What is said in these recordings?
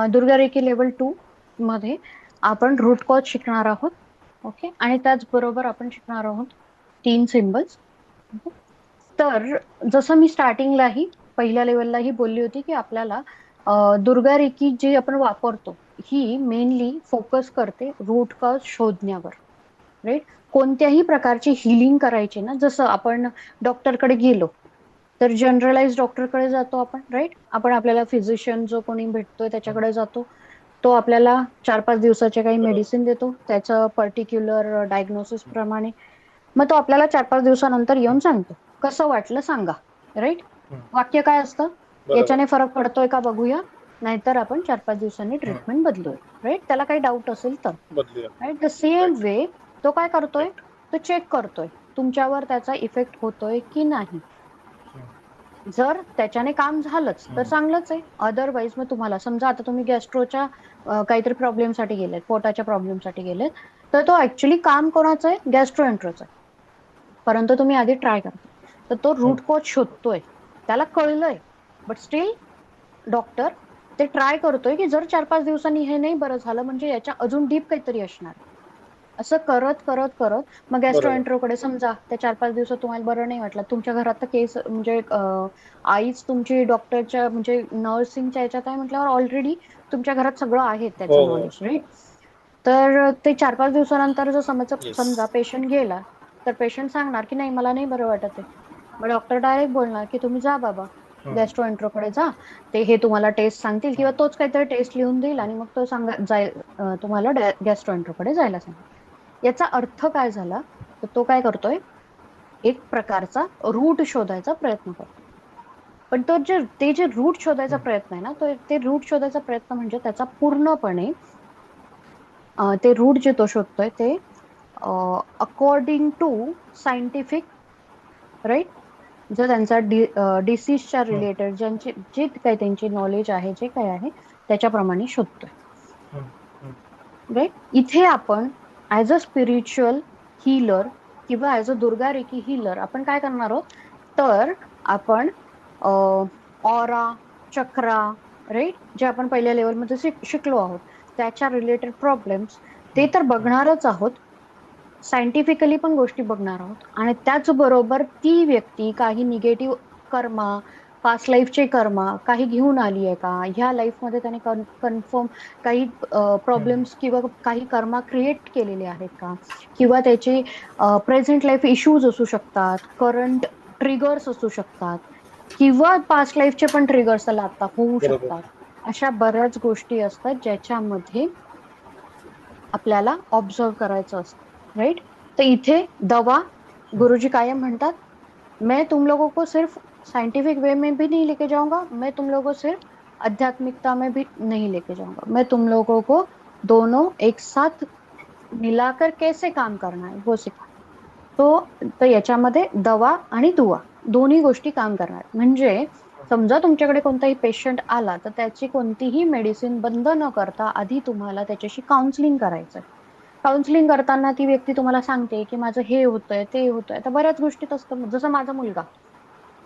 Durga reiki level 2 मध्ये आपण route cause शिकणार आहोत. ओके. आणि त्याचबरोबर आपण शिकणार आहोत 3 सिम्बल्स. तर जसं मी स्टार्टिंगलाही पहिल्या लेवललाही बोलली होती की आपल्याला दुर्गा रेकी जी आपण वापरतो ही मेनली फोकस करते रूट कॉज शोधण्यावर. राईट. कोणत्याही प्रकारची हिलिंग करायची ना, जसं आपण डॉक्टरकडे गेलो तर जनरलाइज डॉक्टरकडे जातो आपण. राईट. आपण आपल्याला फिजिशियन जो कोणी भेटतोय त्याच्याकडे जातो. तो आपल्याला 4-5 दिवसाचे काही बरोबर. मेडिसिन देतो त्याचं पर्टिक्युलर डायग्नोसिस प्रमाणे. मग तो आपल्याला 4-5 दिवसानंतर येऊन सांगतो कसं वाटलं सांगा. राईट. वाक्य काय असतं? बरोबर. याच्याने फरक पडतोय का बघूया, नाहीतर आपण 4-5 दिवसांनी ट्रीटमेंट बदलूया. राईट. त्याला काही डाऊट असेल तर. बदलूया. राईट. The same right. वे तो काय करतोय, तो चेक करतोय तुमच्यावर त्याचा इफेक्ट होतोय की नाही. जर त्याच्याने काम झालंच तर चांगलंच आहे. अदरवाईज मग तुम्हाला समजा आता तुम्ही गॅस्ट्रोच्या काहीतरी प्रॉब्लेमसाठी गेलेत, पोटाच्या प्रॉब्लेमसाठी गेलेत, तर तो ऍक्च्युली काम कोणाचं आहे? गॅस्ट्रोएंट्रोचं आहे. परंतु तुम्ही आधी ट्राय करता. तर तो रूट कॉज शोधतोय, त्याला कळलंय, बट स्टील डॉक्टर ते ट्राय करतोय की जर 4-5 दिवसांनी हे नाही बरं झालं म्हणजे याच्या अजून डीप काहीतरी असणार. असं करत करत करत मग बरोबर. गॅस्ट्रोएंट्रोकडे समजा त्या 4-5 दिवसात तुम्हाला बरं नाही वाटलं, तुमच्या घरात तर केस म्हणजे आईच तुमची डॉक्टरच्या म्हणजे नर्सिंगच्या याच्यात आहे म्हटल्यावर ऑलरेडी तुमच्या घरात सगळं आहे हो, त्याचं हो. नॉलेज. राईट. तर ते 4-5 दिवसानंतर जर येस. समजा पेशंट गेला तर पेशंट सांगणार की नाही मला नाही बरं वाटत आहे. मग डॉक्टर डायरेक्ट बोलणार की तुम्ही जा बाबा गॅस्ट्रोएंट्रोकडे जा. ते हे तुम्हाला टेस्ट सांगतील किंवा तोच काहीतरी टेस्ट लिहून देईल आणि मग तो तुम्हाला गॅस्ट्रोएंट्रोकडे जायला सांगेल. याचा अर्थ काय झाला? तर तो काय करतोय, एक प्रकारचा रूट शोधायचा प्रयत्न करतो. पण ते जे रूट शोधायचा प्रयत्न आहे ना, तो ते रूट शोधायचा प्रयत्न म्हणजे त्याचा पूर्णपणे ते रूट जे तो शोधतोय ते अकॉर्डिंग टू सायंटिफिक. राईट. जर त्यांचा डिसीजच्या रिलेटेड जे काही त्यांची नॉलेज आहे जे काय आहे त्याच्याप्रमाणे शोधतोय. राईट. इथे आपण ऍज अ स्पिरिच्युअल हीलर किंवा as a Durga recce healer आपण काय करणार आहोत, तर आपण ऑरा, चक्रा, राईट, जे आपण पहिल्या लेवलमध्ये शिकलो आहोत त्याच्या रिलेटेड प्रॉब्लेम्स ते तर बघणारच आहोत. सायंटिफिकली पण गोष्टी बघणार आहोत आणि त्याचबरोबर ती व्यक्ती काही निगेटिव्ह कर्मा, पास्ट लाईफचे कर्मा काही घेऊन आली आहे का, ह्या लाईफमध्ये त्याने कन्फर्म काही प्रॉब्लेम्स किंवा काही कर्मा क्रिएट केलेले आहेत का, किंवा त्याचे प्रेझेंट लाईफ इश्यूज असू शकतात, करंट ट्रिगर्स असू शकतात, किंवा पास्ट लाईफचे पण ट्रिगर्स त्याला आता होऊ बरोबर. शकतात. अशा बऱ्याच गोष्टी असतात ज्याच्यामध्ये आपल्याला ऑब्झर्व करायचं असतं. राइट. तर इथे दवा, गुरुजी कायम म्हणतात, मैं तुम लोगों को सिर्फ साइंटिफिक वे में भी नहीं लेके जाऊंगा, मैं तुम लोगों को सिर्फ आध्यात्मिकता में भी नहीं लेके जाऊंगा, मैं तुम लोगों को दोनों एक साथ मिलाकर कैसे काम करना है वो सिखा. तर याच्यामध्ये दवा आणि दुवा दोन्ही गोष्टी काम करणार. म्हणजे समजा तुमच्याकडे कोणताही पेशंट आला तर त्याची कोणतीही मेडिसिन बंद न करता आधी तुम्हाला त्याच्याशी काउन्सिलिंग करायचंय. काउन्सिलिंग करताना ती व्यक्ती तुम्हाला सांगते की माझं हे होतंय ते होतंय. आता बऱ्याच गोष्टीत असतं, जसं माझा मुलगा,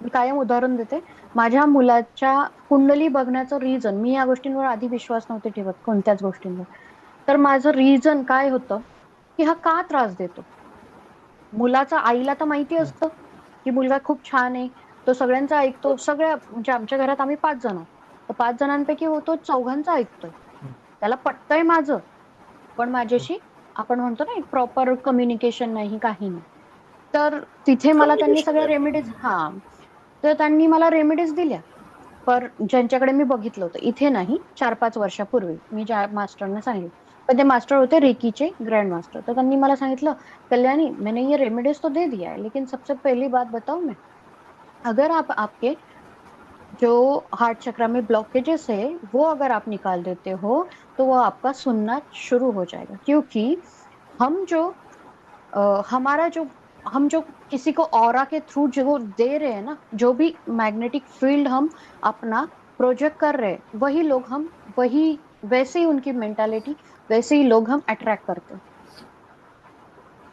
मी कायम उदाहरण देते. माझ्या मुलाच्या कुंडली बघण्याचं रिझन, मी या गोष्टींवर आधी विश्वास नव्हते ठेवत कोणत्याच गोष्टींवर. तर माझं रिझन काय होतं की हा का त्रास देतो. मुलाचा आईला तर माहिती असतं की मुलगा खूप छान आहे, तो सगळ्यांचा ऐकतो. सगळ्या म्हणजे आमच्या घरात आम्ही 5 जण आहोत, तर 5 जणांपैकी तो चौघांचा ऐकतोय. त्याला पटतंय माझं, पण माझ्याशी आपण म्हणतो ना एक प्रॉपर कम्युनिकेशन नाही, काही नाही. तर तिथे मला त्यांनी कम्युनिकेशन सगळ्या नाही. रेमेडीज, तर त्यांनी मला रेमेडीज दिल्या. पर ज्यांच्याकडे मी बघितलं होतं, इथे नाही, 4-5 वर्षापूर्वी मी ज्या मास्टरने सांगितलं, पण ते मास्टर होते रेकीचे ग्रैंड मास्टर. तो त्यांनी मला सांगितलं, कल्याणी मैंने ये रेमेडीज तो दे दिया है, लेकिन सबसे पहली बात बताऊं मैं, अगर आप आपके जो हार्ट चक्र में ब्लॉकेजेस है वो अगर आप निकाल देते हो तो वो आपका सुनना शुरू हो जाएगा. क्योंकि हम जो हमारा जो हम जो किसी को ऑरा के थ्रू जो दे रहे हैं ना, जो भी मैग्नेटिक फील्ड हम अपना प्रोजेक्ट कर रहे हैं, वही लोग हम वही वैसे ही उनकी मेंटालिटी, वैसे ही लोग हम अट्रॅक्ट करते हैं.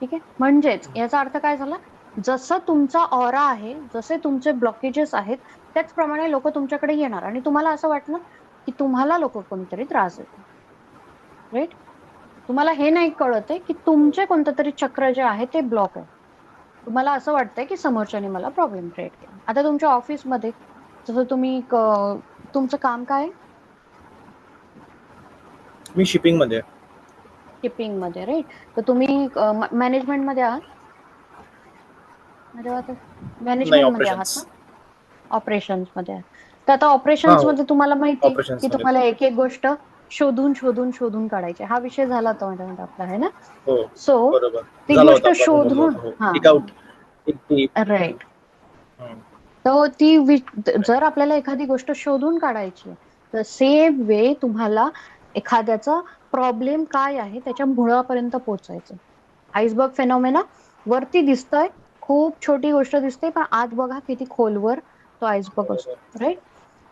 ठीक आहे. म्हणजेच याचा अर्थ काय झाला, जसं तुमचा ऑरा आहे, जसे तुमचे ब्लॉकेजेस आहेत त्याचप्रमाणे लोक तुमच्याकडे येणार आणि तुम्हाला असं वाटणार की तुम्हाला लोक कोणीतरी त्रास देतात. राईट? तुम्हाला हे नाही कळत आहे की तुमचे कोणतं तरी चक्र जे आहे ते ब्लॉक आहे. तुम्हाला असं वाटतंय की समोरच्याने मला प्रॉब्लेम क्रिएट केला. आता तुमच्या ऑफिसमध्ये जसं तुमचं काम काय आहे? मी शिपिंग मध्ये आहे. शिपिंग मध्ये, राईट? तर तुम्ही मॅनेजमेंट मध्ये आहात? नाही, मॅनेजमेंट मध्ये आहात ना? ऑपरेशन्स. ऑपरेशन्स मध्ये आहात. तर आता हा, ऑपरेशन्स मध्ये तुम्हाला माहिती आहे की ऑपरेशन्स मध्ये. तुम्हाला एक एक गोष्ट शोधून शोधून शोधून काढायची. हा विषय झाला होता मॅडम आपला, आहे ना? हो, सो बरोबर ती झाला गोष्ट होता आपला, आपण बोललो शोधून, होतो. हो, हा, एक आउट, एक ती. राईट. तर जर आपल्याला एखादी गोष्ट शोधून काढायची आहे, तर सेम वे तुम्हाला एखाद्याचा प्रॉब्लेम काय आहे त्याच्या मुळापर्यंत पोहोचायचं. आईसबर्ग फेनॉमेना वरती दिसतंय, खूप छोटी गोष्ट दिसते, पण आत बघा किती खोलवर तो आईसबर्ग असतो, राईट?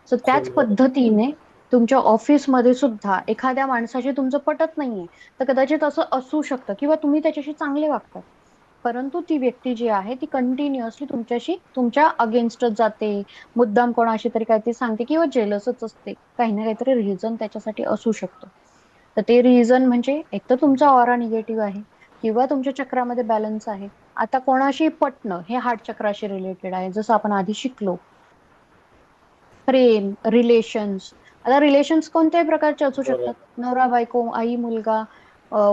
सो त्याच पद्धतीने तुमच्या ऑफिसमध्ये सुद्धा एखाद्या माणसाशी तुमचं पटत नाहीये, तर कदाचित असं असू शकतं किंवा तुम्ही त्याच्याशी चांगले वागतात, परंतु ती व्यक्ती जी आहे ती कंटिन्युअसली तुमच्या अगेन्स्टच जाते, मुद्दाम कोणाशी तरी काहीतरी सांगते किंवा जेलसच असते. काही ना काहीतरी रिझन त्याच्यासाठी असू शकतो. तर ते रिझन म्हणजे एक तर तुमचा ऑरा निगेटिव्ह आहे किंवा तुमच्या चक्रामध्ये बॅलन्स आहे. आता कोणाशी पटणं हे हार्ट चक्राशी रिलेटेड आहे, जसं आपण आधी शिकलो. प्रेम, रिलेशन्स. आता रिलेशन्स कोणत्याही प्रकारचे असू शकतात. नवरा बायको, आई मुलगा,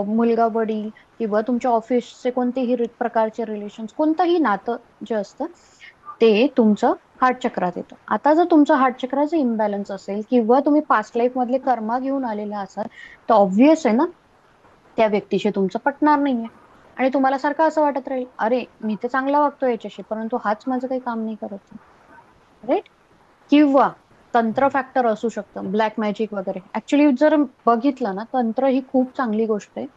मुलगा वडील, किंवा तुमच्या ऑफिसचे कोणतेही प्रकारचे रिलेशन्स, कोणतंही नातं जे असतं ते तुमचं हार्ट चक्रात येतं. आता जर तुमचं हार्ट चक्राचं इम्बॅलन्स असेल किंवा तुम्ही पास्ट लाईफ मधले कर्मा घेऊन आलेले असाल, तर ऑब्व्हियस आहे ना, त्या व्यक्तीशी तुमचं पटणार नाहीये आणि तुम्हाला सारखं असं वाटत राहील, अरे मी तर चांगला वागतो याच्याशी, परंतु हाच माझं काही काम नाही करत, राईट? किंवा तंत्र फॅक्टर असू शकतं, ब्लॅक मॅजिक वगैरे. ऍक्च्युली जर बघितलं ना, तंत्र ही खूप चांगली गोष्ट आहे.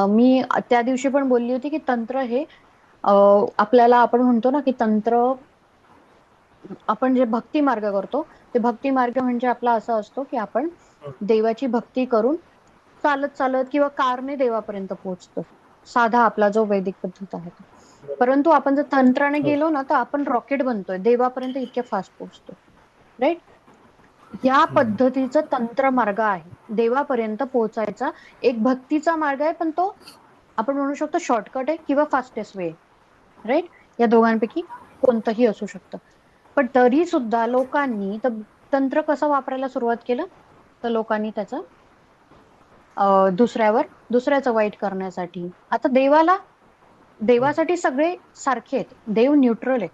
मी त्या दिवशी पण बोलली होती की तंत्र हे आपल्याला, आपण म्हणतो ना की तंत्र, आपण जे भक्ती मार्ग करतो, ते भक्ती मार्ग म्हणजे आपला असा असतो की आपण देवाची भक्ती करून चालत चालत किंवा कारने देवापर्यंत पोहोचतो, साधा आपला जो वैदिक पद्धत आहे तो. परंतु आपण जर तंत्राने गेलो ना, तर आपण रॉकेट बनतोय, देवापर्यंत इतक्या फास्ट पोहोचतो, राईट? या पद्धतीचा तंत्र मार्ग आहे देवापर्यंत पोहोचायचा. एक भक्तीचा मार्ग आहे, पण तो आपण म्हणू शकतो शॉर्टकट आहे किंवा फास्टेस्ट वे, राईट? या दोघांपैकी कोणतंही असू शकतं. पण तरी सुद्धा लोकांनी तंत्र कसं वापरायला सुरुवात केलं, तर लोकांनी त्याचं दुसऱ्याचं वाईट करण्यासाठी. आता देवासाठी सगळे सारखे आहेत, देव न्यूट्रल आहे.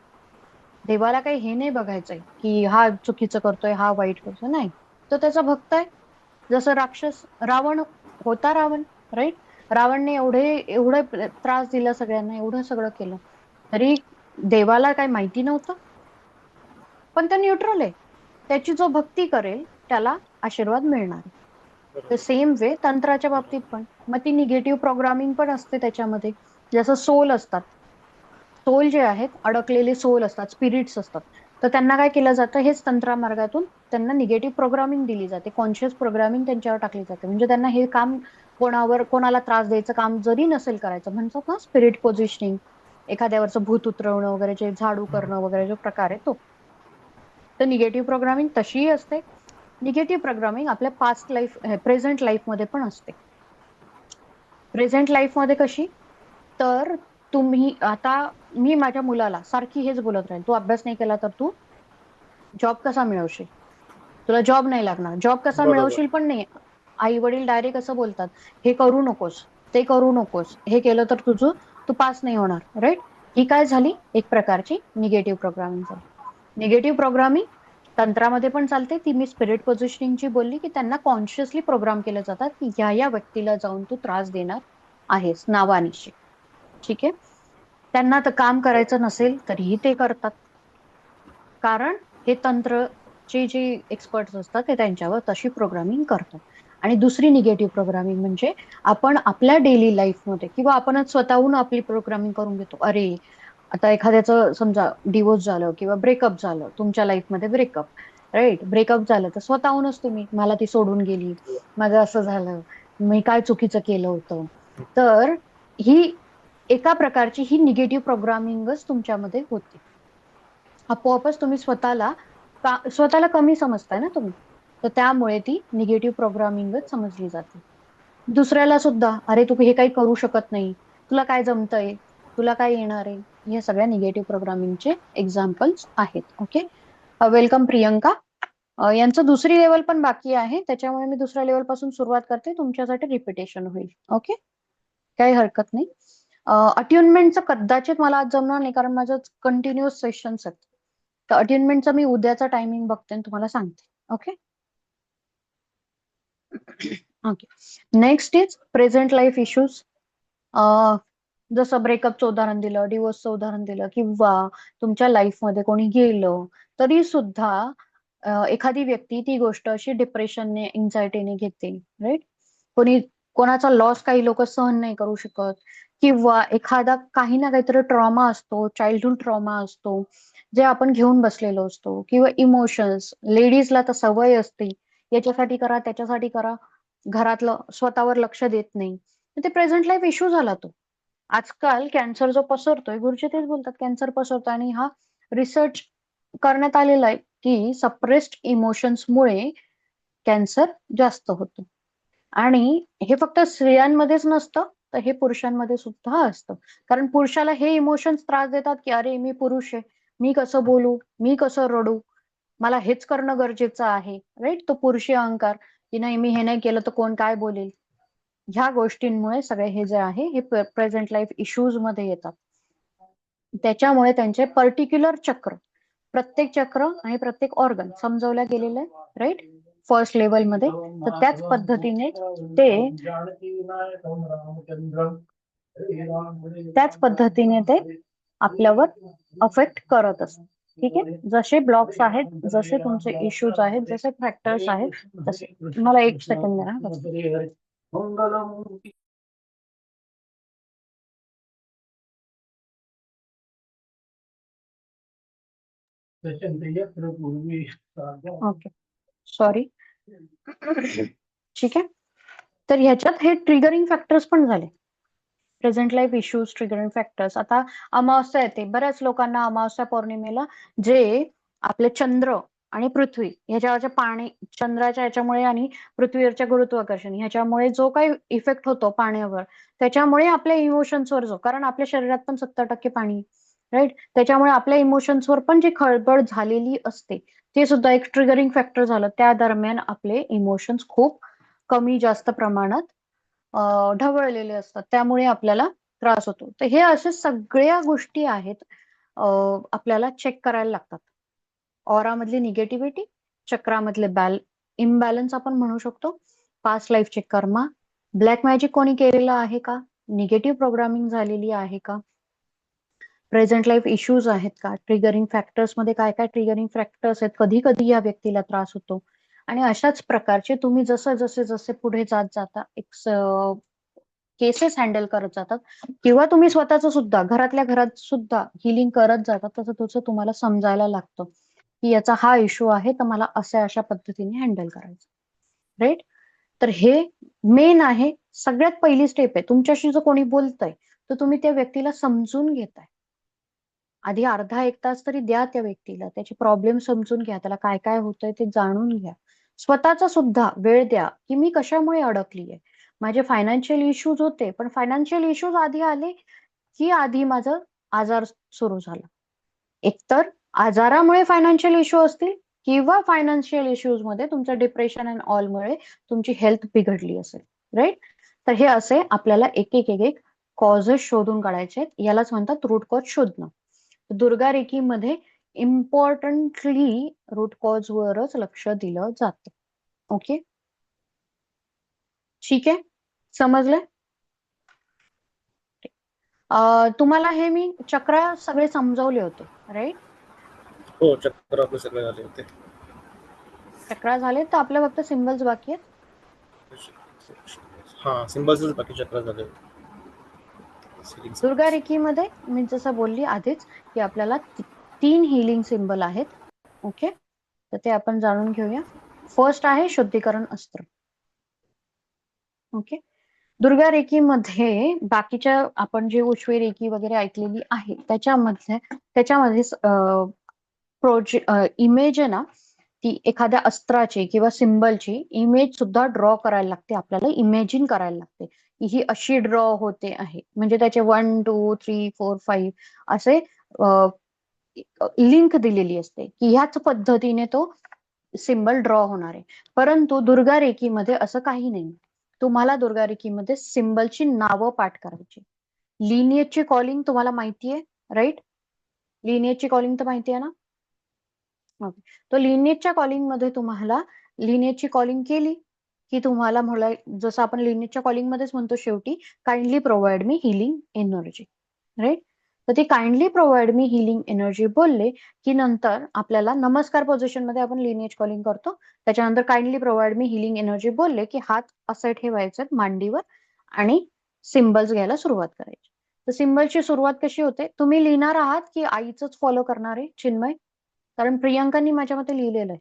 देवाला काही हे नाही बघायचंय की हा चुकीचं करतोय, हा वाईट करतोय, नाही. तो त्याचा भक्त आहे. जसं रावण होता, राईट? रावणने एवढे त्रास दिला सगळ्यांना, एवढं सगळं केलं, तरी देवाला काही माहिती नव्हतं. पण तो न्यूट्रल आहे. त्याची जो भक्ती करेल त्याला आशीर्वाद मिळणार. तर सेम वे तंत्राच्या बाबतीत पण मग ती निगेटिव्ह प्रोग्रामिंग पण असते त्याच्यामध्ये. जसं सोल असतात, सोल जे आहेत, अडकलेले सोल असतात, स्पिरिट्स असतात, तर त्यांना काय केलं जातं, हेच तंत्रा मार्गातून त्यांना निगेटिव्ह प्रोग्रामिंग दिली जाते, कॉन्शियस प्रोग्रामिंग त्यांच्यावर टाकली जाते. म्हणजे त्यांना हे काम, कोणाला त्रास द्यायचं काम जरी नसेल करायचं, म्हणतात ना स्पिरिट पोझिशनिंग, एखाद्यावरचं भूत उतरवणं वगैरे, जे झाडू करणं वगैरे जो प्रकार आहे तो. तर निगेटिव्ह प्रोग्रामिंग तशीही असते. निगेटिव्ह प्रोग्रामिंग आपल्या पास्ट लाईफ, प्रेझेंट लाईफ मध्ये पण असते. प्रेझेंट लाईफ मध्ये कशी, तर तुम्ही आता, मी माझ्या मुलाला सारखी हेच बोलत राहील, तू अभ्यास नाही केला तर तू जॉब कसा मिळवशील, तुला जॉब नाही लागणार, जॉब कसा बरोबर. मिळवशील पण नाही. आई वडील डायरेक्ट असं बोलतात, हे करू नकोस, ते करू नकोस, हे केलं तर तू पास नाही होणार, राईट? ही काय झाली, एक प्रकारची निगेटिव्ह प्रोग्रामिंग झाली. निगेटिव्ह प्रोग्रामिंग तंत्रामध्ये पण चालते. ती मी स्पिरिट पोझिशनिंगची बोलली की त्यांना कॉन्शियसली प्रोग्राम केले जातात की या व्यक्तीला जाऊन तू त्रास देणार आहेस नावानिशी, ठीक आहे? त्यांना तर काम करायचं नसेल तरीही ते करतात, कारण हे तंत्रचे जे एक्सपर्ट्स असतात ते त्यांच्यावर तशी प्रोग्रामिंग करतात. आणि दुसरी निगेटिव्ह प्रोग्रामिंग म्हणजे आपण आपल्या डेली लाईफमध्ये किंवा आपणच स्वतःहून आपली प्रोग्रामिंग करून घेतो. अरे, आता एखाद्याचं समजा डिवोर्स झालं किंवा ब्रेकअप झालं, तुमच्या लाईफमध्ये ब्रेकअप, राईट? ब्रेकअप झालं तर स्वतःहूनच तुम्ही, मला ती सोडून गेली, माझं असं झालं, मी काय चुकीचं केलं होतं. तर ही एका प्रकारची ही निगेटिव्ह प्रोग्रामिंगच तुमच्यामध्ये होते. आपोआपच तुम्ही स्वतःला कमी समजताय ना तुम्ही. तर त्यामुळे ती निगेटिव्ह प्रोग्रामिंगच समजली जाते. दुसऱ्याला सुद्धा, अरे तू हे काही करू शकत नाही, तुला काय जमतंय, तुला काय येणार आहे, हे सगळ्या निगेटिव्ह प्रोग्रामिंगचे एक्झाम्पल्स आहेत. ओके. वेलकम प्रियंका. यांचं दुसरी लेवल पण बाकी आहे, त्याच्यामुळे मी दुसऱ्या लेवल पासून सुरुवात करते, तुमच्यासाठी रिपिटेशन होईल. ओके, काही हरकत नाही. अट्युनमेंटचं कदाचित मला आज जमणार नाही, कारण माझं कंटिन्युअस सेशन्स आहेत. तर अट्युनमेंटचं मी उद्याचा टायमिंग बघते आणि तुम्हाला सांगते. Okay. Okay. Next is present life issues. जसं ब्रेकअपचं उदाहरण दिलं, डिवोर्सचं उदाहरण दिलं, किंवा तुमच्या लाईफमध्ये कोणी गेलं, तरी सुद्धा एखादी व्यक्ती ती गोष्ट अशी डिप्रेशनने, एन्झायटीने घेते. राईट. कोणाचा लॉस काही लोक सहन नाही करू शकत, किंवा एखादा काही ना काहीतरी ट्रॉमा असतो, चाइल्डहुड ट्रॉमा असतो, जे आपण घेऊन बसलेलो असतो, किंवा इमोशन्स. लेडीजला तर सवय असते, याच्यासाठी करा, त्याच्यासाठी करा, घरातलं स्वतःवर लक्ष देत नाही. ते प्रेझेंट लाईफ इश्यू झाला तो. आजकाल कॅन्सर जो पसरतोय, गुरुजी तेच बोलतात, कॅन्सर पसरतो, आणि हा रिसर्च करण्यात आलेला आहे की सप्रेस्ड इमोशन्समुळे कॅन्सर जास्त होतो. आणि हे फक्त स्त्रियांमध्येच नसतं, तर हे पुरुषांमध्ये सुद्धा असतं. कारण पुरुषाला हे इमोशन्स त्रास देतात की अरे मी पुरुष आहे, मी कसं बोलू, मी कसं रडू, मला हेच करणं गरजेचं आहे. राईट. तो पुरुषी अहंकार, की नाही मी हे नाही केलं तर कोण काय बोलेल. ह्या गोष्टींमुळे सगळे हे जे आहे हे प्रेझेंट लाईफ इश्यूज मध्ये येतात. त्याच्यामुळे त्यांचे पर्टिक्युलर चक्र, प्रत्येक चक्र आणि प्रत्येक ऑर्गन समजवल्या गेलेलं आहे. राईट. फर्स्ट लेवल मध्ये. तर त्याच पद्धतीने ते आपल्यावर अफेक्ट करत असतात. ठीक आहे. जसे ब्लॉक्स आहेत, जसे तुमचे इश्यूज आहेत, जसे फॅक्टर्स आहेत, तसे. मला एक सेकंड द्या. Okay, sorry. ठीक आहे. तर ह्याच्यात हे ट्रिगरिंग फॅक्टर्स पण झाले, present life issues, triggering factors. आता अमावस्या येते, बऱ्याच लोकांना अमावस्या पौर्णिमेला जे आपले चंद्र आणि पृथ्वी ह्याच्यावरच्या पाणी, चंद्राच्या याच्यामुळे आणि पृथ्वीवरच्या गुरुत्वाकर्षण ह्याच्यामुळे जो काही इफेक्ट होतो पाण्यावर, त्याच्यामुळे आपल्या इमोशन्सवर जो, कारण आपल्या शरीरात पण 70% पाणी, राईट, त्याच्यामुळे आपल्या इमोशन्सवर पण जी खळबळ झालेली असते, ते सुद्धा एक ट्रिगरिंग फॅक्टर झालं. त्या दरम्यान आपले इमोशन्स खूप कमी जास्त प्रमाणात ढवळलेले असतात, त्यामुळे आपल्याला त्रास होतो. तर हे अशा सगळ्या गोष्टी आहेत, आपल्याला चेक करायला लागतात. ऑरा मधली निगेटिव्हिटी, चक्रामधले इम्बॅलन्स आपण म्हणू शकतो, पास्ट लाईफचे कर्मा, ब्लॅक मॅजिक कोणी केलेलं आहे का, निगेटिव्ह प्रोग्रामिंग झालेली आहे का, प्रेझेंट लाईफ इश्यूज आहेत का, ट्रिगरिंग फॅक्टर्स मध्ये काय काय ट्रिगरिंग फॅक्टर्स आहेत, कधी कधी या व्यक्तीला त्रास होतो. आणि अशाच प्रकारचे तुम्ही जसे जसे जसे पुढे जात जाता, एक केसेस हँडल करत जातात, किंवा तुम्ही स्वतःच सुद्धा घरातल्या घरात सुद्धा हिलिंग करत जातात, तसं तसं तुम्हाला समजायला लागतं की याचा हा इश्यू आहे, तर मला अशा पद्धतीने हँडल करायचं. राईट. तर हे मेन आहे, सगळ्यात पहिली स्टेप आहे. तुमच्याशी जर कोणी बोलतंय, तर तुम्ही त्या व्यक्तीला समजून घेताय. आधी अर्धा एक तास तरी द्या त्या व्यक्तीला, त्याची प्रॉब्लेम समजून घ्या, त्याला काय काय होतंय ते जाणून घ्या. स्वतःचा सुद्धा वेळ द्या, की मी कशामुळे अडकलीये. माझे फायनान्शियल इश्यूज होते, पण फायनान्शियल इश्यूज आधी आले की आधी माझं आजार सुरू झाला. एकतर आजारामुळे फायनान्शियल इश्यू असतील, किंवा फायनान्शियल इश्यूज मध्ये तुमचं डिप्रेशन अँड ऑलमुळे तुमची हेल्थ बिघडली असेल. राईट. तर हे असे आपल्याला एक एक एक एक कॉजेस शोधून काढायचे, यालाच म्हणतात रूट कॉज शोधणं. दुर्गा रेकीमध्ये इम्पॉर्टंटली रूट कॉज वरच लक्ष दिलं जातं. ओके. ठीक आहे, समजलं. तुम्हाला हे मी चक्र सगळे समजवले होते, राईट. हो, चक्र आपले सगळे झाले होते. चक्र झाले, तर आपल्या फक्त सिम्बल्स बाकी आहेत. हा, सिम्बल्सच बाकी, चक्र झाले. दुर्गा रेकीमध्ये मी जसं बोलली आधीच, की आपल्याला 3 हिलिंग सिम्बल आहेत. ओके. तर ते आपण जाणून घेऊया. फर्स्ट आहे शुद्धीकरण अस्त्र. ओके. दुर्गा रेकीमध्ये बाकीच्या आपण जे उशवी रेकी वगैरे ऐकलेली आहे, त्याच्यामध्ये इमेज आहे ना, ती एखाद्या अस्त्राची किंवा सिम्बलची इमेज सुद्धा ड्रॉ करायला लागते, आपल्याला इमेजिन करायला लागते की ही अशी ड्रॉ होते आहे. म्हणजे त्याचे 1 2 3 4 5 असे लिंक दिलेली असते की ह्याच पद्धतीने तो सिम्बल ड्रॉ होणार आहे. परंतु दुर्गा रेकीमध्ये असं काही नाही. तुम्हाला दुर्गा रेकीमध्ये सिम्बलची नावं पाठ करायची. लिनियरची कॉलिंग तुम्हाला माहितीये, राईट? लिनियरची कॉलिंग तर माहिती आहे ना? ओके. तो लिनियरच्या कॉलिंग मध्ये तुम्हाला लिनियरची कॉलिंग केली की तुम्हाला जसं आपण लिनियरच्या कॉलिंग मध्येच म्हणतो शेवटी, काइंडली प्रोव्हाइड मी हिलिंग एनर्जी, राईट? तर ते काइंडली प्रोव्हाइड मी हिलिंग एनर्जी बोलले की नंतर आपल्याला नमस्कार पोझिशन मध्ये आपण लिनियर कॉलिंग करतो. त्याच्यानंतर काइंडली प्रोव्हाइड मी हिलिंग एनर्जी बोलले की हात असे ठेवायचे मांडीवर आणि सिम्बल्स घ्यायला सुरुवात करायची. तर सिम्बलची सुरुवात कशी होते? तुम्ही लिहिणार आहात की आईच फॉलो करणार आहे, चिन्मय? कारण प्रियंकांनी माझ्या मते लिहिलेलं आहे.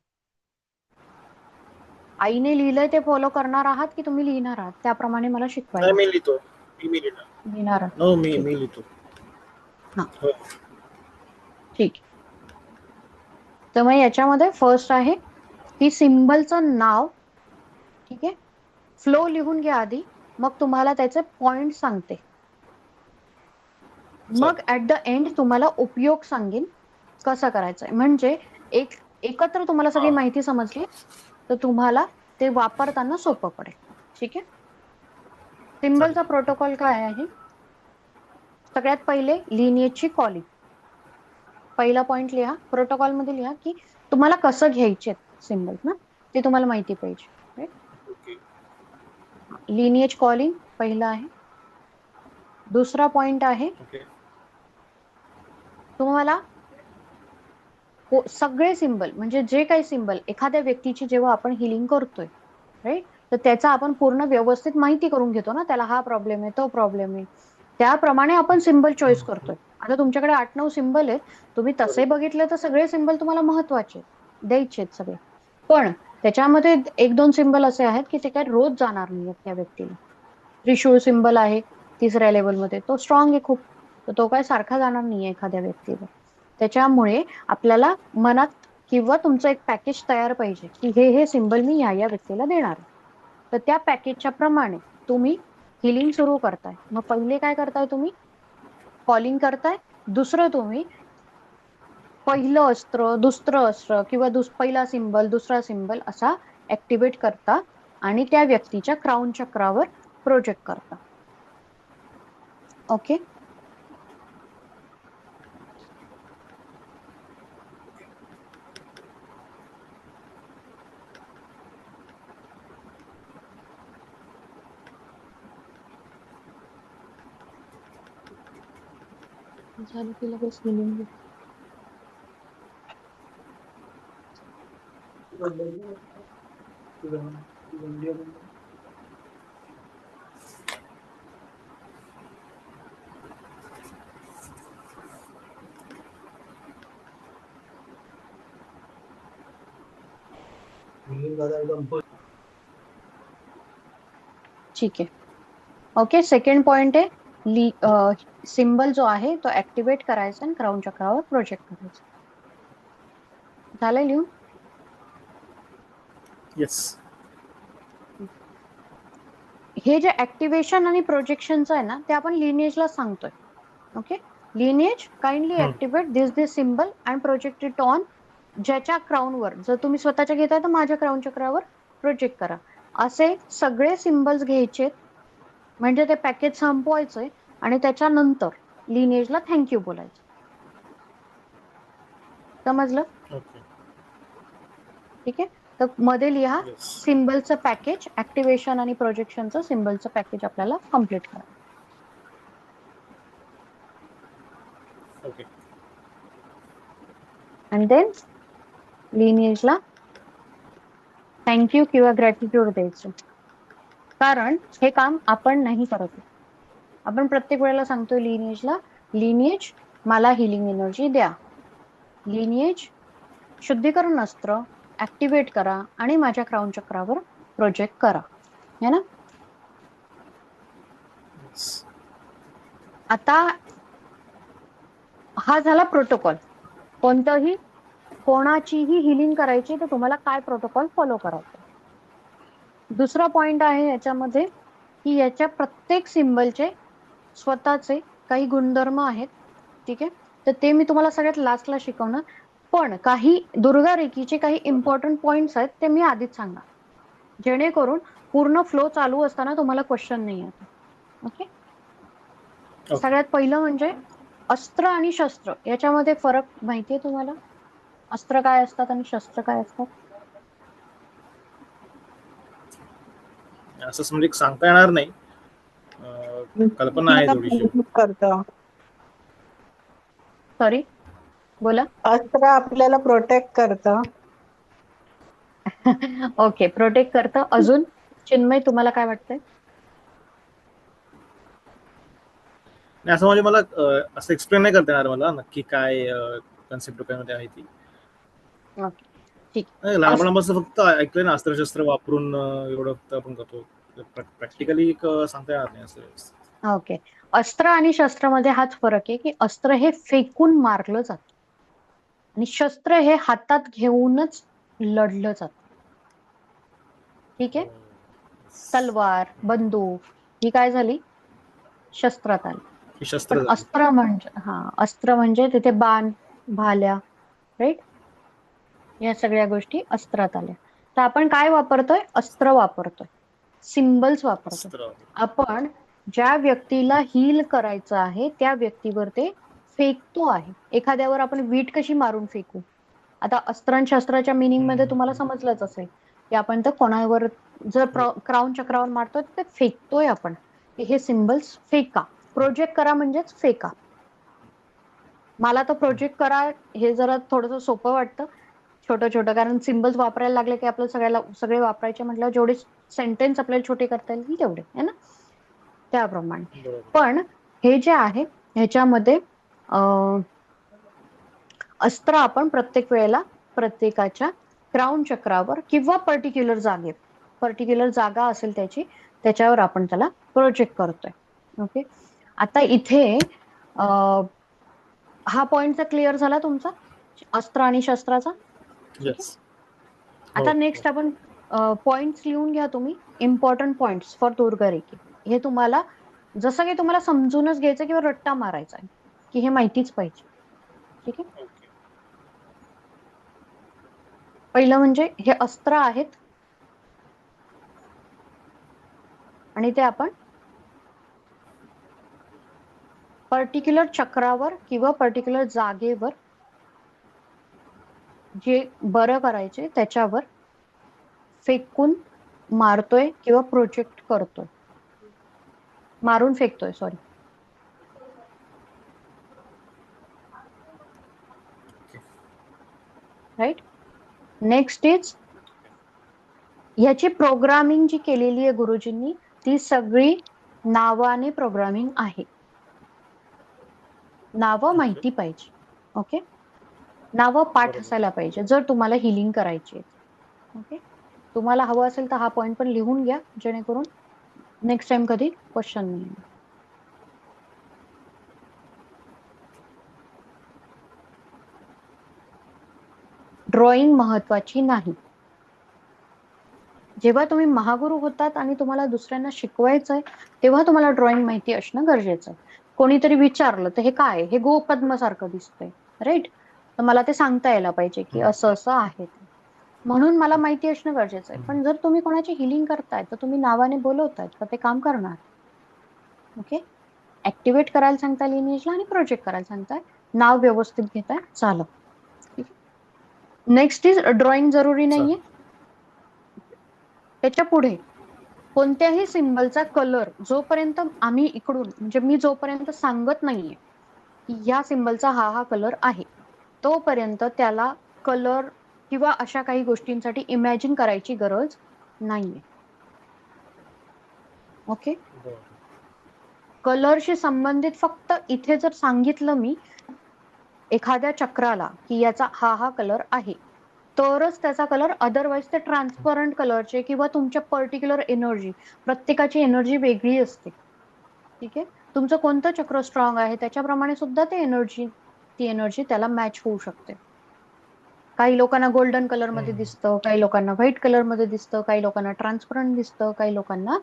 आईने लिहिलंय ते फॉलो करणार आहात की तुम्ही लिहिणार आहात? त्याप्रमाणे मला नाही, शिकवायला मी लिहितो. मी लिहिणार. लिहिणार आहात. हो, मी ठीक आहे. लिहितो. हा, हो. ठीक आहे. तर मग याच्यामध्ये फर्स्ट आहे की सिम्बलचं नाव, ठीक आहे, फ्लो लिहून घ्या आधी, मग तुम्हाला त्याचे पॉइंट सांगते. मग चालेल. ऍट द एंड तुम्हाला उपयोग सांगेन कसं करायचंय. म्हणजे एकत्र तुम्हाला सगळी हां. माहिती समजली तर तुम्हाला ते वापरताना सोपं पडेल. ठीक आहे. सिम्बलचा चालेल. प्रोटोकॉल काय आहे? सगळ्यात पहिले लिनियरची कॉलिंग. पहिला पॉइंट लिहा, प्रोटोकॉल मध्ये लिहा की तुम्हाला कसं घ्यायचे सिम्बल ना, ते तुम्हाला माहिती पाहिजे. ओके. लिनियज कॉलिंग पहिला आहे. दुसरा पॉइंट आहे ओके. तुम्हाला सगळे सिम्बल, म्हणजे जे काही सिम्बल एखाद्या व्यक्तीची जेव्हा आपण हिलिंग करतोय, राईट, तर त्याचा आपण पूर्ण व्यवस्थित माहिती करून घेतो ना, त्याला हा प्रॉब्लेम आहे, तो प्रॉब्लेम आहे, त्याप्रमाणे आपण सिम्बल चॉईस करतोय. आता तुमच्याकडे 8-9 सिम्बल आहेत, तुम्ही तसे बरोबर. बघितले तर सगळे सिम्बल तुम्हाला महत्वाचे द्यायचे आहेत सगळे. पण त्याच्यामध्ये 1-2 सिम्बल असे आहेत की ते काय रोज जाणार नाहीयेत त्या व्यक्तीला. त्रिशूळ सिम्बल आहे तिसऱ्या लेवलमध्ये, तो स्ट्रॉंग आहे खूप, तर तो काय सारखा जाणार नाहीये एखाद्या व्यक्तीला. त्याच्यामुळे आपल्याला मनात किंवा तुमचं एक पॅकेज तयार पाहिजे की हे सिम्बल मी या व्यक्तीला देणार आहे. तर त्या पॅकेजच्या प्रमाणे तुम्ही हिलिंग सुरू करताय. मग पहिले काय करताय तुम्ही? कॉलिंग करताय. दुसरं तुम्ही पहिलं अस्त्र, दुसरं अस्त्र किंवा पहिला सिम्बल, दुसरा सिम्बल असा ऍक्टिव्हेट करता आणि त्या व्यक्तीच्या क्राऊन चक्रावर प्रोजेक्ट करता. ओके. झालं की लगेच हिलिंग. ठीक आहे. ओके. सेकंड पॉइंट आहे सिम्बल जो आहे तो ऍक्टिव्हेट करायचा आणि क्राऊन चक्रावर प्रोजेक्ट करायचा. झालंय लिहून? येस. हे जे ऍक्टिव्हेशन आणि प्रोजेक्शनचं आहे ना, ते आपण लिनिएजला सांगतोय. Okay. Lineage kindly activate this symbol and project it on ज्याच्या क्राऊनवर, जर तुम्ही स्वतःच्या घेताय तर माझ्या क्राऊन चक्रावर प्रोजेक्ट करा. असे सगळे सिम्बल्स घ्यायचे, म्हणजे ते पॅकेज संपवायचंय आणि त्याच्यानंतर लिनिएजला थँक्यू बोलायचं. समजलं? ओके. ठीक आहे. तर मध्ये लिहा येस. सिम्बलचं पॅकेज, ऍक्टिव्हेशन आणि प्रोजेक्शनचं सिम्बलचं पॅकेज आपल्याला कम्प्लीट करा. ओके. आणि देन लिनिएजला थँक्यू किंवा ग्रॅटिट्यूड द्यायचं. कारण हे काम आपण नाही करत. आपण प्रत्येक वेळेला सांगतोय लिनिएजला, लिनिएज मला हिलिंग एनर्जी द्या, लिनिएज शुद्धीकरण अस्त्र ऍक्टिव्हेट करा आणि माझ्या क्राऊन चक्रावर प्रोजेक्ट करा, है ना? येस. आता हा झाला प्रोटोकॉल. कोणतंही कोणाचीही हिलिंग करायची तर तुम्हाला काय प्रोटोकॉल फॉलो करायचा. दुसरा पॉइंट आहे याच्यामध्ये की याच्या प्रत्येक सिम्बलचे स्वतःचे काही गुणधर्म आहेत. ठीक आहे, तर ते मी तुम्हाला सगळ्यात लास्टला शिकवणार. पण काही दुर्गा रेकीचे काही इम्पॉर्टंट पॉइंट्स आहेत ते मी आधीच सांगणार, जेणेकरून पूर्ण फ्लो चालू असताना तुम्हाला क्वेश्चन नाही येत. ओके. ओके. सगळ्यात पहिलं म्हणजे अस्त्र आणि शस्त्र याच्यामध्ये फरक माहितीये तुम्हाला? अस्त्र काय असतात आणि शस्त्र काय असतात? असं म्हणजे सांगता येणार नाही, कल्पना आहे आपल्याला थोडीशी. प्रेरित करतं. सॉरी, बोला. अस्त्र आपल्याला प्रोटेक्ट करतं. ओके, प्रोटेक्ट करतं. अजून चिन्मय तुम्हाला काय वाटतंय? नाही, असं म्हणजे मला असं एक्सप्लेन नाही करता येणार मला नक्की काय कन्सेप्ट डोक्यामध्ये आहे ती. ओके, ठीक. नाही, लहानपणापासून फक्त ऐकलंय ना, अस्त्रशस्त्र वापरून एवढं फक्त आपण करतो. प्रॅक्टिकली एक सांगता येणार नाही असं. ओके, अस्त्र आणि शस्त्रामध्ये हाच फरक आहे की अस्त्र हे फेकून मारलं जातं आणि शस्त्र हे हातात घेऊनच लढलं जातं. ठीक आहे, तलवार, बंदूक ही काय झाली? शस्त्रात आली. ही शस्त्र पण झाली. अस्त्र म्हणजे तिथे बाण, भाल्या, राईट, या सगळ्या गोष्टी अस्त्रात आल्या. तर आपण काय वापरतोय? अस्त्र वापरतोय, सिम्बल्स वापरतोय. अस्त्र. आपण ज्या व्यक्तीला हील करायचं आहे त्या व्यक्तीवर ते फेकतो आहे. एखाद्यावर आपण वीट कशी मारून फेकू? आता अस्त्र आणि शस्त्राच्या मिनिंग मध्ये तुम्हाला समजलंच असेल की आपण तर कोणावर जर क्राऊन चक्रावर मारतोय तर ते फेकतोय आपण. हे सिम्बल्स फेका. प्रोजेक्ट करा म्हणजेच फेका. मला तर प्रोजेक्ट करा हे जरा थोडंसं सोपं वाटतं, छोटं छोटं, कारण सिम्बल्स वापरायला लागले की आपल्याला सगळे वापरायचे म्हटल्यावर जेवढे सेंटेन्स आपल्याला छोटे करता येईल तेवढे, है ना, त्याप्रमाणे. बरोबर. पण हे जे आहे ह्याच्यामध्ये अस्त्र आपण प्रत्येक वेळेला प्रत्येकाच्या क्राऊन चक्रावर किंवा पर्टिक्युलर जागा असेल त्याच्यावर आपण त्याला प्रोजेक्ट करतोय. ओके, आता इथे हा पॉइंट क्लिअर झाला तुमचा अस्त्र आणि शस्त्राचा. येस. आता नेक्स्ट आपण पॉइंट्स लिहून घ्या तुम्ही, important points for Durga reiki. हे तुम्हाला जसं काही तुम्हाला समजूनच घ्यायचं किंवा रट्टा मारायचा आहे की हे माहितीच पाहिजे. ठीक आहे, पहिलं म्हणजे हे अस्त्र आहेत आणि ते आपण पर्टिक्युलर चक्रावर किंवा पर्टिक्युलर जागेवर जे बरं करायचे त्याच्यावर फेकून मारतोय किंवा प्रोजेक्ट करतोय, मारून फेकतोय, सॉरी. राईट. नेक्स्ट इज ह्याची प्रोग्रामिंग जी केलेली आहे गुरुजींनी ती सगळी नावाने प्रोग्रामिंग आहे. नावं माहिती पाहिजे. ओके, नावं पाठ असायला पाहिजे जर तुम्हाला हिलिंग करायची आहे. ओके, तुम्हाला हवं असेल तर हा पॉइंट पण लिहून घ्या जेणेकरून नेक्स्ट टाइम कधी क्वेश्चन नाही येणार. ड्रॉइंग महत्वाची नाही. जेव्हा तुम्ही महागुरु होतात आणि तुम्हाला दुसऱ्यांना शिकवायचंय तेव्हा तुम्हाला ड्रॉइंग माहिती असणं गरजेचं आहे. कोणीतरी विचारलं तर हे काय, हे गोपद्म सारखं दिसतंय, राईट, तर मला ते सांगता यायला पाहिजे की असं असं आहे ते, म्हणून मला माहिती असणं गरजेचं आहे. पण जर तुम्ही कोणाची हिलिंग करताय तर तुम्ही नावाने बोलवताय तर ते काम करणार. ओके, ऍक्टिव्हेट करायला सांगताय लिनिएजला आणि प्रोजेक्ट करायला सांगताय, नाव व्यवस्थित घेताय, चालू. नेक्स्ट इज ड्रॉइंग जरुरी नाहीये. त्याच्या पुढे कोणत्याही सिम्बलचा कलर जोपर्यंत आम्ही इकडून म्हणजे मी जोपर्यंत सांगत नाहीये की या सिम्बलचा हा कलर आहे तोपर्यंत त्याला कलर किंवा अशा काही गोष्टींसाठी इमॅजिन करायची गरज नाहीये. ओके, कलरशी संबंधित फक्त इथे जर सांगितलं मी एखाद्या चक्राला की याचा हा कलर आहे तरच त्याचा कलर, अदरवाईज ते ट्रान्सपरंट कलरचे किंवा तुमच्या पर्टिक्युलर एनर्जी, प्रत्येकाची एनर्जी वेगळी असते. ठीक आहे, तुमचं कोणतं चक्र स्ट्रॉंग आहे त्याच्याप्रमाणे सुद्धा ती एनर्जी त्याला मॅच होऊ शकते. काही लोकांना गोल्डन कलर मध्ये हम्म. दिसतं, काही लोकांना व्हाईट कलर मध्ये दिसतं, काही लोकांना ट्रान्सपरंट दिसतं, काही लोकांना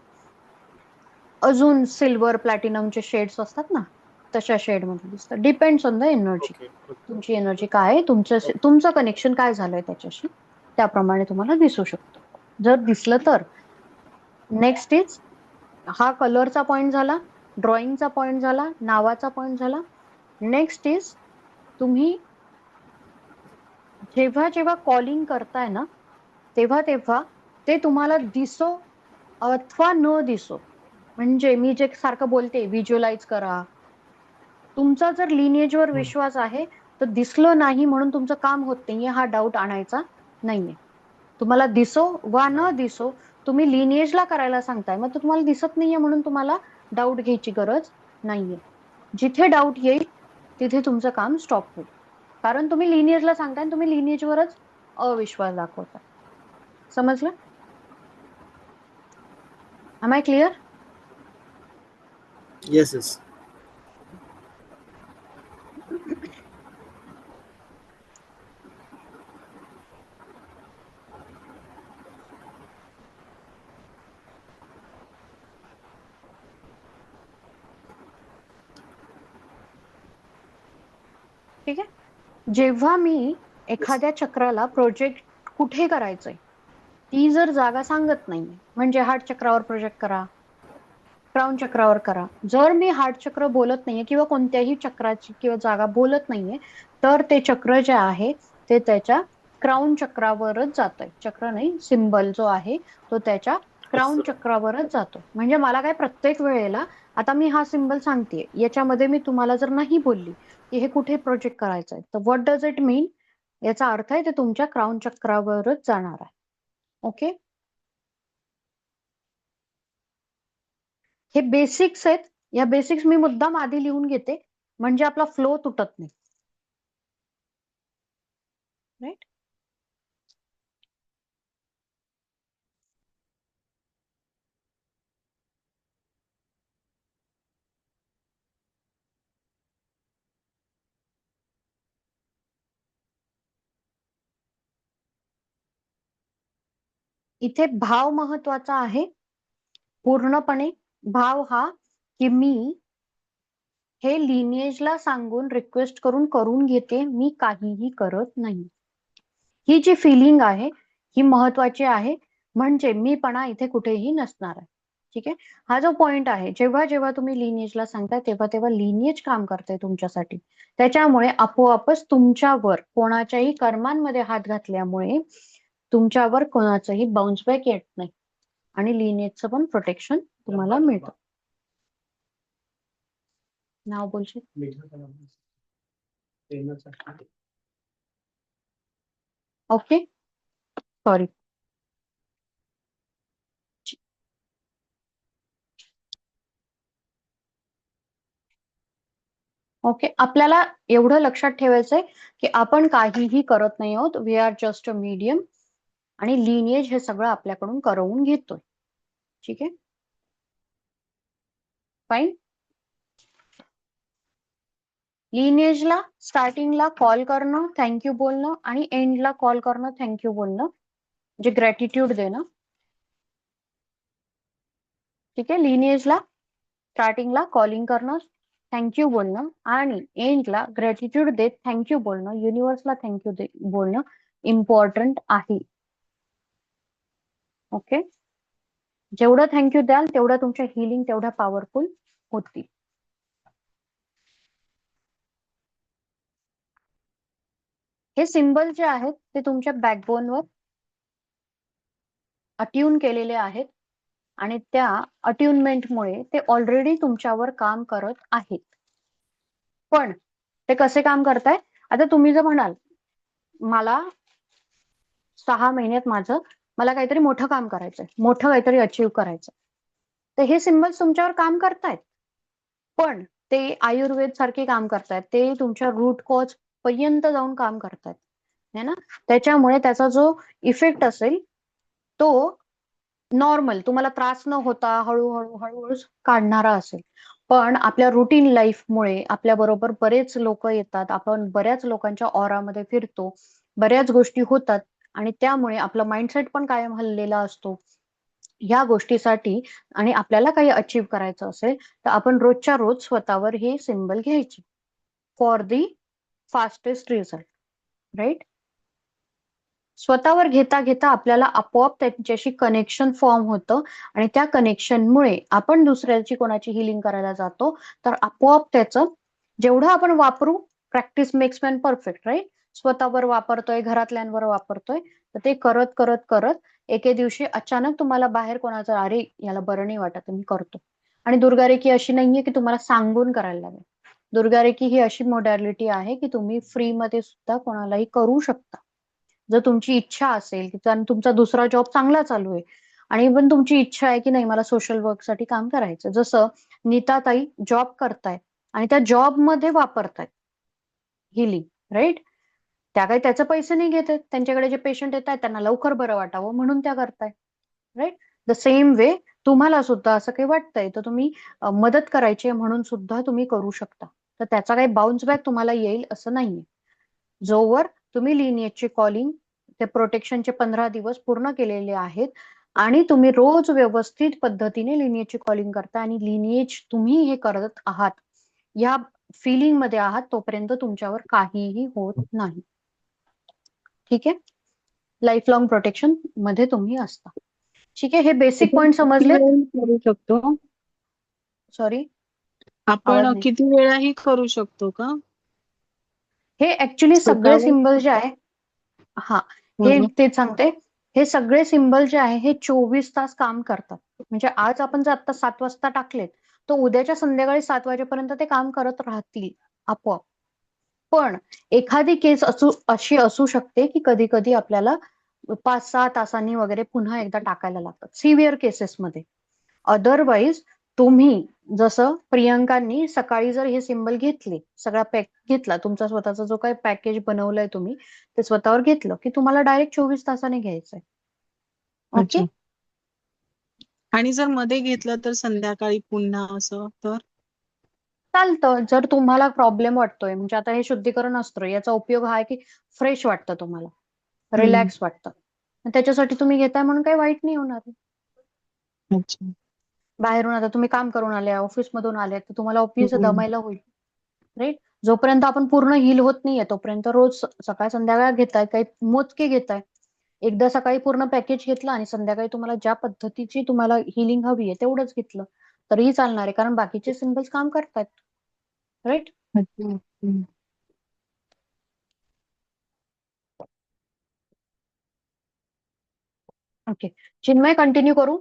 अजून सिल्वर प्लॅटिनमचे शेड्स असतात ना तशा शेड मध्ये दिसतं. Depends on the energy. Okay. तुमची एनर्जी काय आहे, तुमचं कनेक्शन काय झालंय त्याच्याशी, त्याप्रमाणे तुम्हाला दिसू शकतो. जर दिसलं तर नेक्स्ट इज, हा कलरचा पॉइंट झाला, ड्रॉइंगचा पॉइंट झाला, नावाचा पॉइंट झाला. नेक्स्ट इज, तुम्ही जेव्हा जेव्हा कॉलिंग करताय ना तेव्हा तेव्हा ते तुम्हाला दिसो अथवा न दिसो, म्हणजे मी जे सारखं बोलते व्हिज्युअलाइज करा. तुमचा जर लिनिएजवर हम्म. विश्वास आहे तर दिसलं नाही म्हणून तुमचं काम होत नाहीये हा डाऊट आणायचा नाहीये. तुम्हाला दिसो वा न नाही. दिसो, तुम्ही लिनिएजला करायला सांगताय, मग तो तुम्हाला दिसत नाहीये म्हणून तुम्हाला डाऊट घ्यायची गरज नाहीये. जिथे डाऊट येईल तिथे तुमचं काम स्टॉप होईल, कारण तुम्ही लिनिएजला सांगताय आणि तुम्ही लिनिएजवरच अविश्वास दाखवताय. समजलं? Am I clear? Yes yes. ठीक आहे. जेव्हा मी एखाद्या चक्राला प्रोजेक्ट कुठे करायचंय ती जर जागा सांगत नाहीये, म्हणजे हार्ट चक्रावर प्रोजेक्ट करा, क्राऊन चक्रावर करा. जर मी हार्ट चक्र बोलत नाहीये किंवा कोणत्याही चक्राची किंवा जागा बोलत नाहीये, तर ते चक्र जे आहे ते त्याच्या क्राऊन चक्रावरच जातंय. चक्र नाही, सिंबल जो आहे तो त्याच्या क्राऊन चक्रावरच जातो. म्हणजे मला काय प्रत्येक वेळेला, आता मी हा सिंबल सांगतेय, याच्यामध्ये मी तुम्हाला जर नाही बोलली की हे कुठे प्रोजेक्ट करायचंय, तर व्हॉट डज इट मीन? याचा अर्थ आहे ते तुमच्या क्राऊन चक्रावरच जाणार आहे. ओके, हे बेसिक्स आहेत. या बेसिक्स मी मुद्दाम आधी लिहून घेते म्हणजे आपला फ्लो तुटत नाही. राईट? इथे भाव महत्वाचा आहे पूर्णपणे. भाव हा की मी हे लिनिएजला सांगून रिक्वेस्ट करून घेते, मी काहीही करत नाही. ही जी फिलिंग आहे ही महत्वाची आहे, म्हणजे मीपणा इथे कुठेही नसणार आहे. ठीक आहे. हा जो पॉइंट आहे, जेव्हा जेव्हा तुम्ही लिनिएजला सांगताय तेव्हा तेव्हा लिनिएज काम करते तुमच्यासाठी. त्याच्यामुळे आपोआपच तुमच्यावर कोणाच्याही कर्मांमध्ये हात घातल्यामुळे तुमच्यावर कोणाचंही बाउन्स बॅक येत नाही आणि लिनिएजचं पण प्रोटेक्शन तुम्हाला मिळतं. नाव बोलशील? Okay, sorry. ओके, आपल्याला एवढं लक्षात ठेवायचंय की आपण काहीही करत नाही आहोत. We are just a medium, आणि लिनिएज हे सगळं आपल्याकडून करवून घेतोय. ठीक आहे, फाईन. लिनिएजला स्टार्टिंगला कॉल करणं, थँक्यू बोलणं, आणि एंडला कॉल करणं, थँक्यू बोलणं, म्हणजे ग्रॅटिट्यूड देणं. ठीक आहे, लिनिएजला स्टार्टिंगला कॉलिंग करणं, थँक्यू बोलणं, आणि एंडला ग्रॅटिट्यूड देत थँक्यू बोलणं, युनिव्हर्सला थँक्यू बोलणं इम्पॉर्टंट आहे. ओके, जेवढं थँक्यू द्याल तेवढं तुमच्या हिलिंग तेवढ्या पॉवरफुल होतील. हे सिम्बल जे आहेत ते तुमच्या बॅकबोनवर अट्यून केलेले आहेत, आणि त्या अट्युनमेंटमुळे ते ऑलरेडी तुमच्यावर काम करत आहेत. पण ते कसे काम करताय? आता तुम्ही जर म्हणाल मला 6 महिन्यात मला काहीतरी मोठं काम करायचंय, मोठं काहीतरी अचीव्ह करायचं, तर हे सिम्बल्स तुमच्यावर काम करतायत. पण ते आयुर्वेद सारखे काम करतायत, ते तुमच्या रूट कॉज पर्यंत जाऊन काम करतायत, है ना. त्याच्यामुळे त्याचा जो इफेक्ट असेल तो नॉर्मल, तुम्हाला त्रास न होता हळूहळू हळूहळू काढणारा असेल. पण आपल्या रुटीन लाईफमुळे आपल्या बरोबर बरेच लोक येतात, आपण बऱ्याच लोकांच्या ऑरामध्ये फिरतो, बऱ्याच गोष्टी होतात आणि त्यामुळे आपला माइंडसेट पण कायम हललेला असतो. ह्या गोष्टीसाठी आणि आपल्याला काही अचीव करायचं असेल तर आपण रोजच्या रोज स्वतःवर हे सिम्बल घ्यायचे for the fastest result, right. स्वतःवर घेता घेता आपल्याला आपोआप त्यांच्याशी कनेक्शन फॉर्म होतं आणि त्या कनेक्शनमुळे आपण दुसऱ्याची कोणाची हिलिंग करायला जातो तर आपोआप त्याचं जेवढं आपण वापरू, practice makes man perfect, right. स्वतःवर वापरतोय, घरातल्यांवर वापरतोय, तर ते करत करत करत एके दिवशी अचानक तुम्हाला बाहेर कोणाचं अरे याला बरं नाही वाटत मी करतो. आणि दुर्गारेखी अशी नाहीये की तुम्हाला सांगून करायला लागेल. दुर्गारेखी ही अशी मोडॅलिटी आहे की तुम्ही फ्री मध्ये सुद्धा कोणालाही करू शकता. जर तुमची इच्छा असेल की तुमचा दुसरा जॉब चांगला चालू आहे आणि पण तुमची इच्छा आहे की नाही मला सोशल वर्क साठी काम करायचं, जसं नीताताई जॉब करतायत आणि त्या जॉब मध्ये वापरतायत हिलिंग, राईट. त्या काही त्याचे पैसे नाही घेत आहेत, त्यांच्याकडे जे पेशंट येत आहेत त्यांना लवकर बरं वाटावं म्हणून त्या करताय, राईट. द सेम वे तुम्हाला सुद्धा असं काही वाटतंय तर तुम्ही मदत करायची म्हणून सुद्धा तुम्ही करू शकता. तर त्याचा काही बाउन्स बॅक तुम्हाला येईल असं नाहीये. जोवर तुम्ही लिनिएजचे कॉलिंग ते प्रोटेक्शनचे 15 दिवस पूर्ण केलेले आहेत आणि तुम्ही रोज व्यवस्थित पद्धतीने लिनिएजची कॉलिंग करता आणि लिनिएज तुम्ही हे करत आहात या फिलिंग मध्ये आहात तोपर्यंत तुमच्यावर काहीही होत नाही. ठीक आहे. लाईफ लॉंग प्रोटेक्शन मध्ये तुम्ही असता. ठीक आहे. हे बेसिक पॉइंट समजलेत. करू शकतो सॉरी, आवाज आपण, नाही. किती वेळाही करू शकतो का हे ऍक्च्युली सगळे स्वतःवर? सिम्बल जे आहे, हा हे तेच सांगते, हे सगळे सिम्बल जे आहे हे 24 तास काम करतात. म्हणजे आज आपण जर आता 7 वाजता टाकलेत तर उद्याच्या संध्याकाळी 7 वाजेपर्यंत ते काम करत राहतील आपोआप. पण एखादी केस अशी असू शकते की कधी कधी आपल्याला 5-6 तासांनी वगैरे पुन्हा एकदा टाकायला लागतात सिव्हिअर केसेसमध्ये. अदरवाईज तुम्ही जसं प्रियंकांनी सकाळी जर हे सिम्बल घेतले, सगळा पॅक घेतला, तुमचा स्वतःचा जो काही पॅकेज बनवलंय तुम्ही ते स्वतःवर घेतलं की तुम्हाला डायरेक्ट 24 तासाने घ्यायचंय. ओके. अच्छा. आणि जर मध्ये घेतलं तर संध्याकाळी पुन्हा असं तर? चालतं. जर तुम्हाला प्रॉब्लेम वाटतोय, म्हणजे आता हे शुद्धीकरण अस्त्र याचा उपयोग हा आहे की फ्रेश वाटतं तुम्हाला, रिलॅक्स वाटतं, त्याच्यासाठी तुम्ही घेताय म्हणून काही वाईट नाही होणार. अच्छा. बाहेरून आता तुम्ही काम करून आले, ऑफिस मधून आले तर तुम्हाला ऑब्विस हम्म. दमायला होईल, राईट. जोपर्यंत आपण पूर्ण हील होत नाहीये तोपर्यंत रोज सकाळ संध्याकाळ घेताय, काही मोजके घेताय. एकदा सकाळी पूर्ण पॅकेज घेतलं आणि संध्याकाळी तुम्हाला ज्या पद्धतीची तुम्हाला हिलिंग हवी आहे तेवढंच घेतलं तरीही चालणार आहे, कारण बाकीचे सिम्बल्स काम करतायत, राईट. अच्छा. हम्म. ओके. चिन्मय कंटिन्यू करू?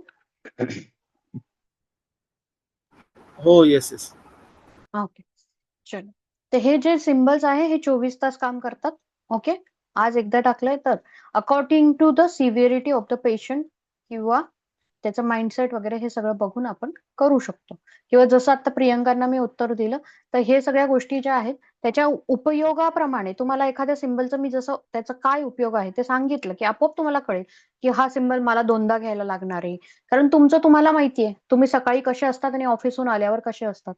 हो, येस येस. ओके, चलो. तर हे जे सिम्बल्स आहे हे 24 तास काम करतात. ओके. आज एकदा टाकलंय तर according to the severity of the patient किंवा त्याचं माइंडसेट वगैरे हे सगळं बघून आपण करू शकतो. किंवा जसं आता प्रियंकांना मी उत्तर दिलं तर हे सगळ्या गोष्टी ज्या आहेत त्याच्या उपयोगाप्रमाणे तुम्हाला एखाद्या सिम्बलचं मी जसं त्याचा काय उपयोग आहे ते सांगितलं की आपोआप तुम्हाला कळेल की हा सिम्बल मला 2दा घ्यायला लागणार आहे. कारण तुमचं तुम्हाला माहितीये तुम्ही सकाळी कसे असतात आणि ऑफिसहून आल्यावर कसे असतात,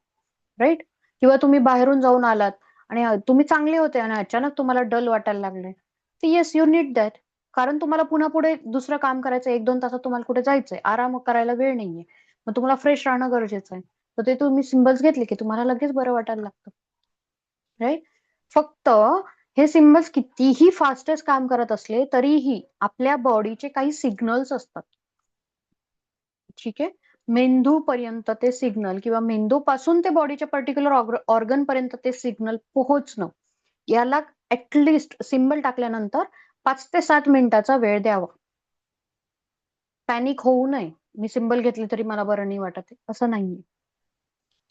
राईट. किंवा तुम्ही बाहेरून जाऊन आलात आणि तुम्ही चांगले होते आणि अचानक तुम्हाला डल वाटायला लागले तर येस यू नीड दॅट. कारण तुम्हाला पुन्हा पुढे दुसरं काम करायचं, 1-2 तासात तुम्हाला कुठे जायचंय, आराम करायला वेळ नाहीये, मग तुम्हाला फ्रेश राहणं गरजेचं आहे. तर ते तुम्ही सिम्बल्स घेतले की तुम्हाला लगेच बरं वाटायला लागतं, राईट. फक्त हे सिम्बल्स कितीही फास्टेस्ट काम करत असले तरीही आपल्या बॉडीचे काही सिग्नल्स असतात. ठीक आहे. मेंदू पर्यंत ते सिग्नल किंवा मेंदू पासून ते बॉडीच्या पर्टिक्युलर ऑर्गन पर्यंत ते सिग्नल पोहोचणं याला ऍटलिस्ट सिम्बल टाकल्यानंतर 5 ते 7 मिनिटाचा वेळ द्यावा. पॅनिक होऊ नये, मी सिम्बल घेतले तरी मला बरं नाही वाटत असं नाहीये.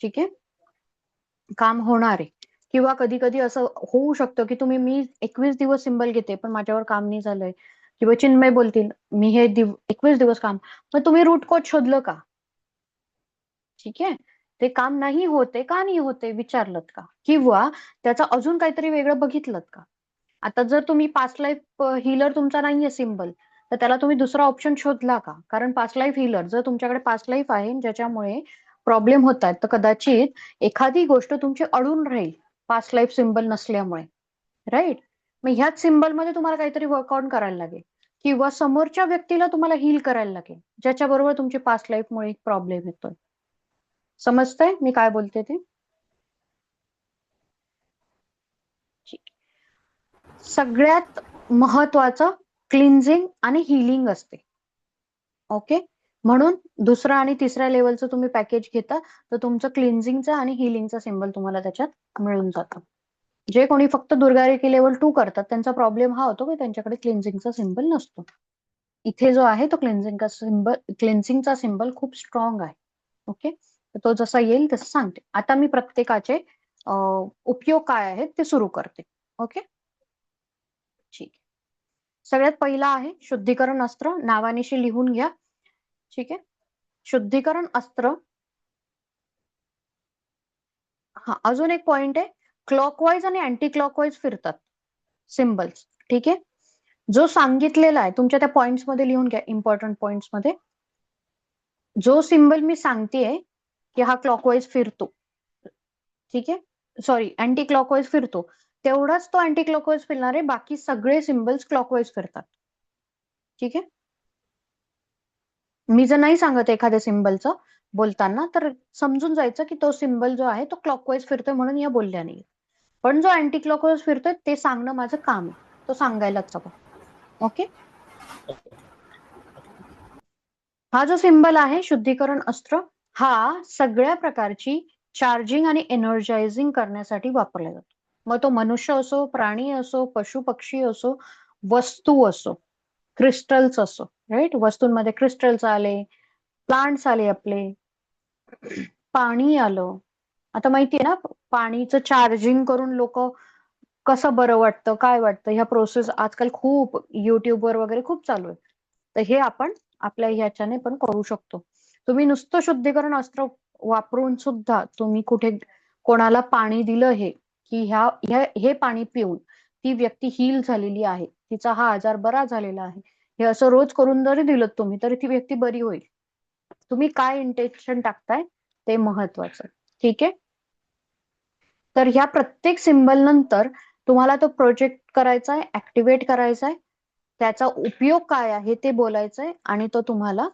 ठीक आहे. काम होणार आहे. किंवा कधी कधी असं होऊ शकतं की मी 21 दिवस सिम्बल घेते पण माझ्यावर काम नाही झालंय, किंवा चिन्मय बोलतील मी हे 21 दिवस काम, मग तुम्ही रूट कॉज शोधलं का? ठीक आहे. ते काम नाही होते का नाही होते विचारलं का, किंवा त्याचं अजून काहीतरी वेगळं बघितलं का? आता जर तुम्ही पास्ट लाईफ हिलर तुमचा नाहीये सिम्बल तर त्याला तुम्ही दुसरा ऑप्शन शोधला का? कारण पास्ट लाईफ हिलर जर तुमच्याकडे पास्ट लाईफ आहे ज्याच्यामुळे प्रॉब्लेम होत आहेत तर कदाचित एखादी गोष्ट तुमची अडून राहील पास्ट लाईफ सिम्बल नसल्यामुळे, राईट. मग ह्याच सिम्बल मध्ये तुम्हाला काहीतरी वर्कआउट करायला लागेल किंवा समोरच्या व्यक्तीला तुम्हाला हील करायला लागेल, ज्याच्या बरोबर तुमची पास्ट लाईफ मुळे एक प्रॉब्लेम येतोय. समजतंय मी काय बोलते ते? सगळ्यात महत्वाचं क्लिन्झिंग आणि हिलिंग असते. ओके, म्हणून दुसरा आणि तिसऱ्या लेवलचं तुम्ही पॅकेज घेता तर तुमचं क्लिन्झिंगचा आणि हिलिंगचा सिम्बल तुम्हाला त्याच्यात मिळून जातं. जे कोणी फक्त दुर्गारेखी लेवल 2 करतात त्यांचा प्रॉब्लेम हा होतो की त्यांच्याकडे क्लिन्झिंगचा सिम्बल नसतो. इथे जो आहे तो क्लिन्झिंगचा सिम्बल खूप स्ट्रॉंग आहे. ओके, तर तो जसा येईल तसं सांगते. आता मी प्रत्येकाचे उपयोग काय आहेत ते सुरू करते. ओके, ठीक आहे. सगळ्यात पहिला आहे शुद्धीकरण अस्त्र. नावानिशी लिहून घ्या. ठीक आहे, शुद्धीकरण अस्त्र. हा, अजून एक पॉइंट आहे, क्लॉकवाईज आणि अँटी क्लॉकवाईज फिरतात सिम्बल्स. ठीक आहे, जो सांगितलेला आहे तुमच्या त्या पॉइंट्स मध्ये लिहून घ्या, इम्पॉर्टंट पॉइंट्स मध्ये. जो सिम्बल मी सांगतेय की हा क्लॉकवाईज फिरतो, ठीक आहे, सॉरी अँटी क्लॉकवाईज फिरतो, तेवढाच तो अँटी क्लॉकवाईज फिरणार आहे. बाकी सगळे सिम्बल्स क्लॉकवाईज फिरतात. ठीक आहे, मी जर नाही सांगत एखाद्या सिम्बलचं बोलताना तर समजून जायचं की तो सिम्बल जो आहे तो क्लॉकवाईज फिरतोय म्हणून या बोलल्या नाही. पण जो अँटी क्लॉकवाईज फिरतोय ते सांगणं माझं काम आहे, तो सांगायलाच हवं. ओके, हा जो सिम्बल आहे शुद्धीकरण अस्त्र, हा सगळ्या प्रकारची चार्जिंग आणि एनर्जायझिंग करण्यासाठी वापरला जातो. मग तो मनुष्य असो, प्राणी असो, पशु पक्षी असो, वस्तू असो, क्रिस्टल्स असो. राईट, वस्तूंमध्ये क्रिस्टल्स आले, प्लांट्स आले, आपले पाणी आलं. आता माहितीये ना, पाणीचं चार्जिंग करून लोक कसं बरं वाटतं, काय वाटतं, ह्या प्रोसेस आजकाल खूप युट्यूबवर वगैरे खूप चालू आहे. तर हे आपण आपल्या ह्याच्याने पण करू शकतो. तुम्ही नुसतं शुद्धीकरण अस्त्र वापरून सुद्धा तुम्ही कुठे कोणाला पाणी दिलं हे की हे पाणी पिऊन ती व्यक्ती हील झालेली आहे, तिचा हा आजार बरा झालेला आहे, हे असं रोज करून जरी दिलं तुम्ही तरी ती व्यक्ती बरी होईल. तुम्ही काय इंटेन्शन टाकताय ते महत्वाचं. ठीक आहे, तर ह्या प्रत्येक सिम्बल नंतर तुम्हाला तो प्रोजेक्ट करायचा आहे, ऍक्टिव्हेट करायचा आहे, त्याचा उपयोग काय आहे ते बोलायचं आहे आणि तो तुम्हाला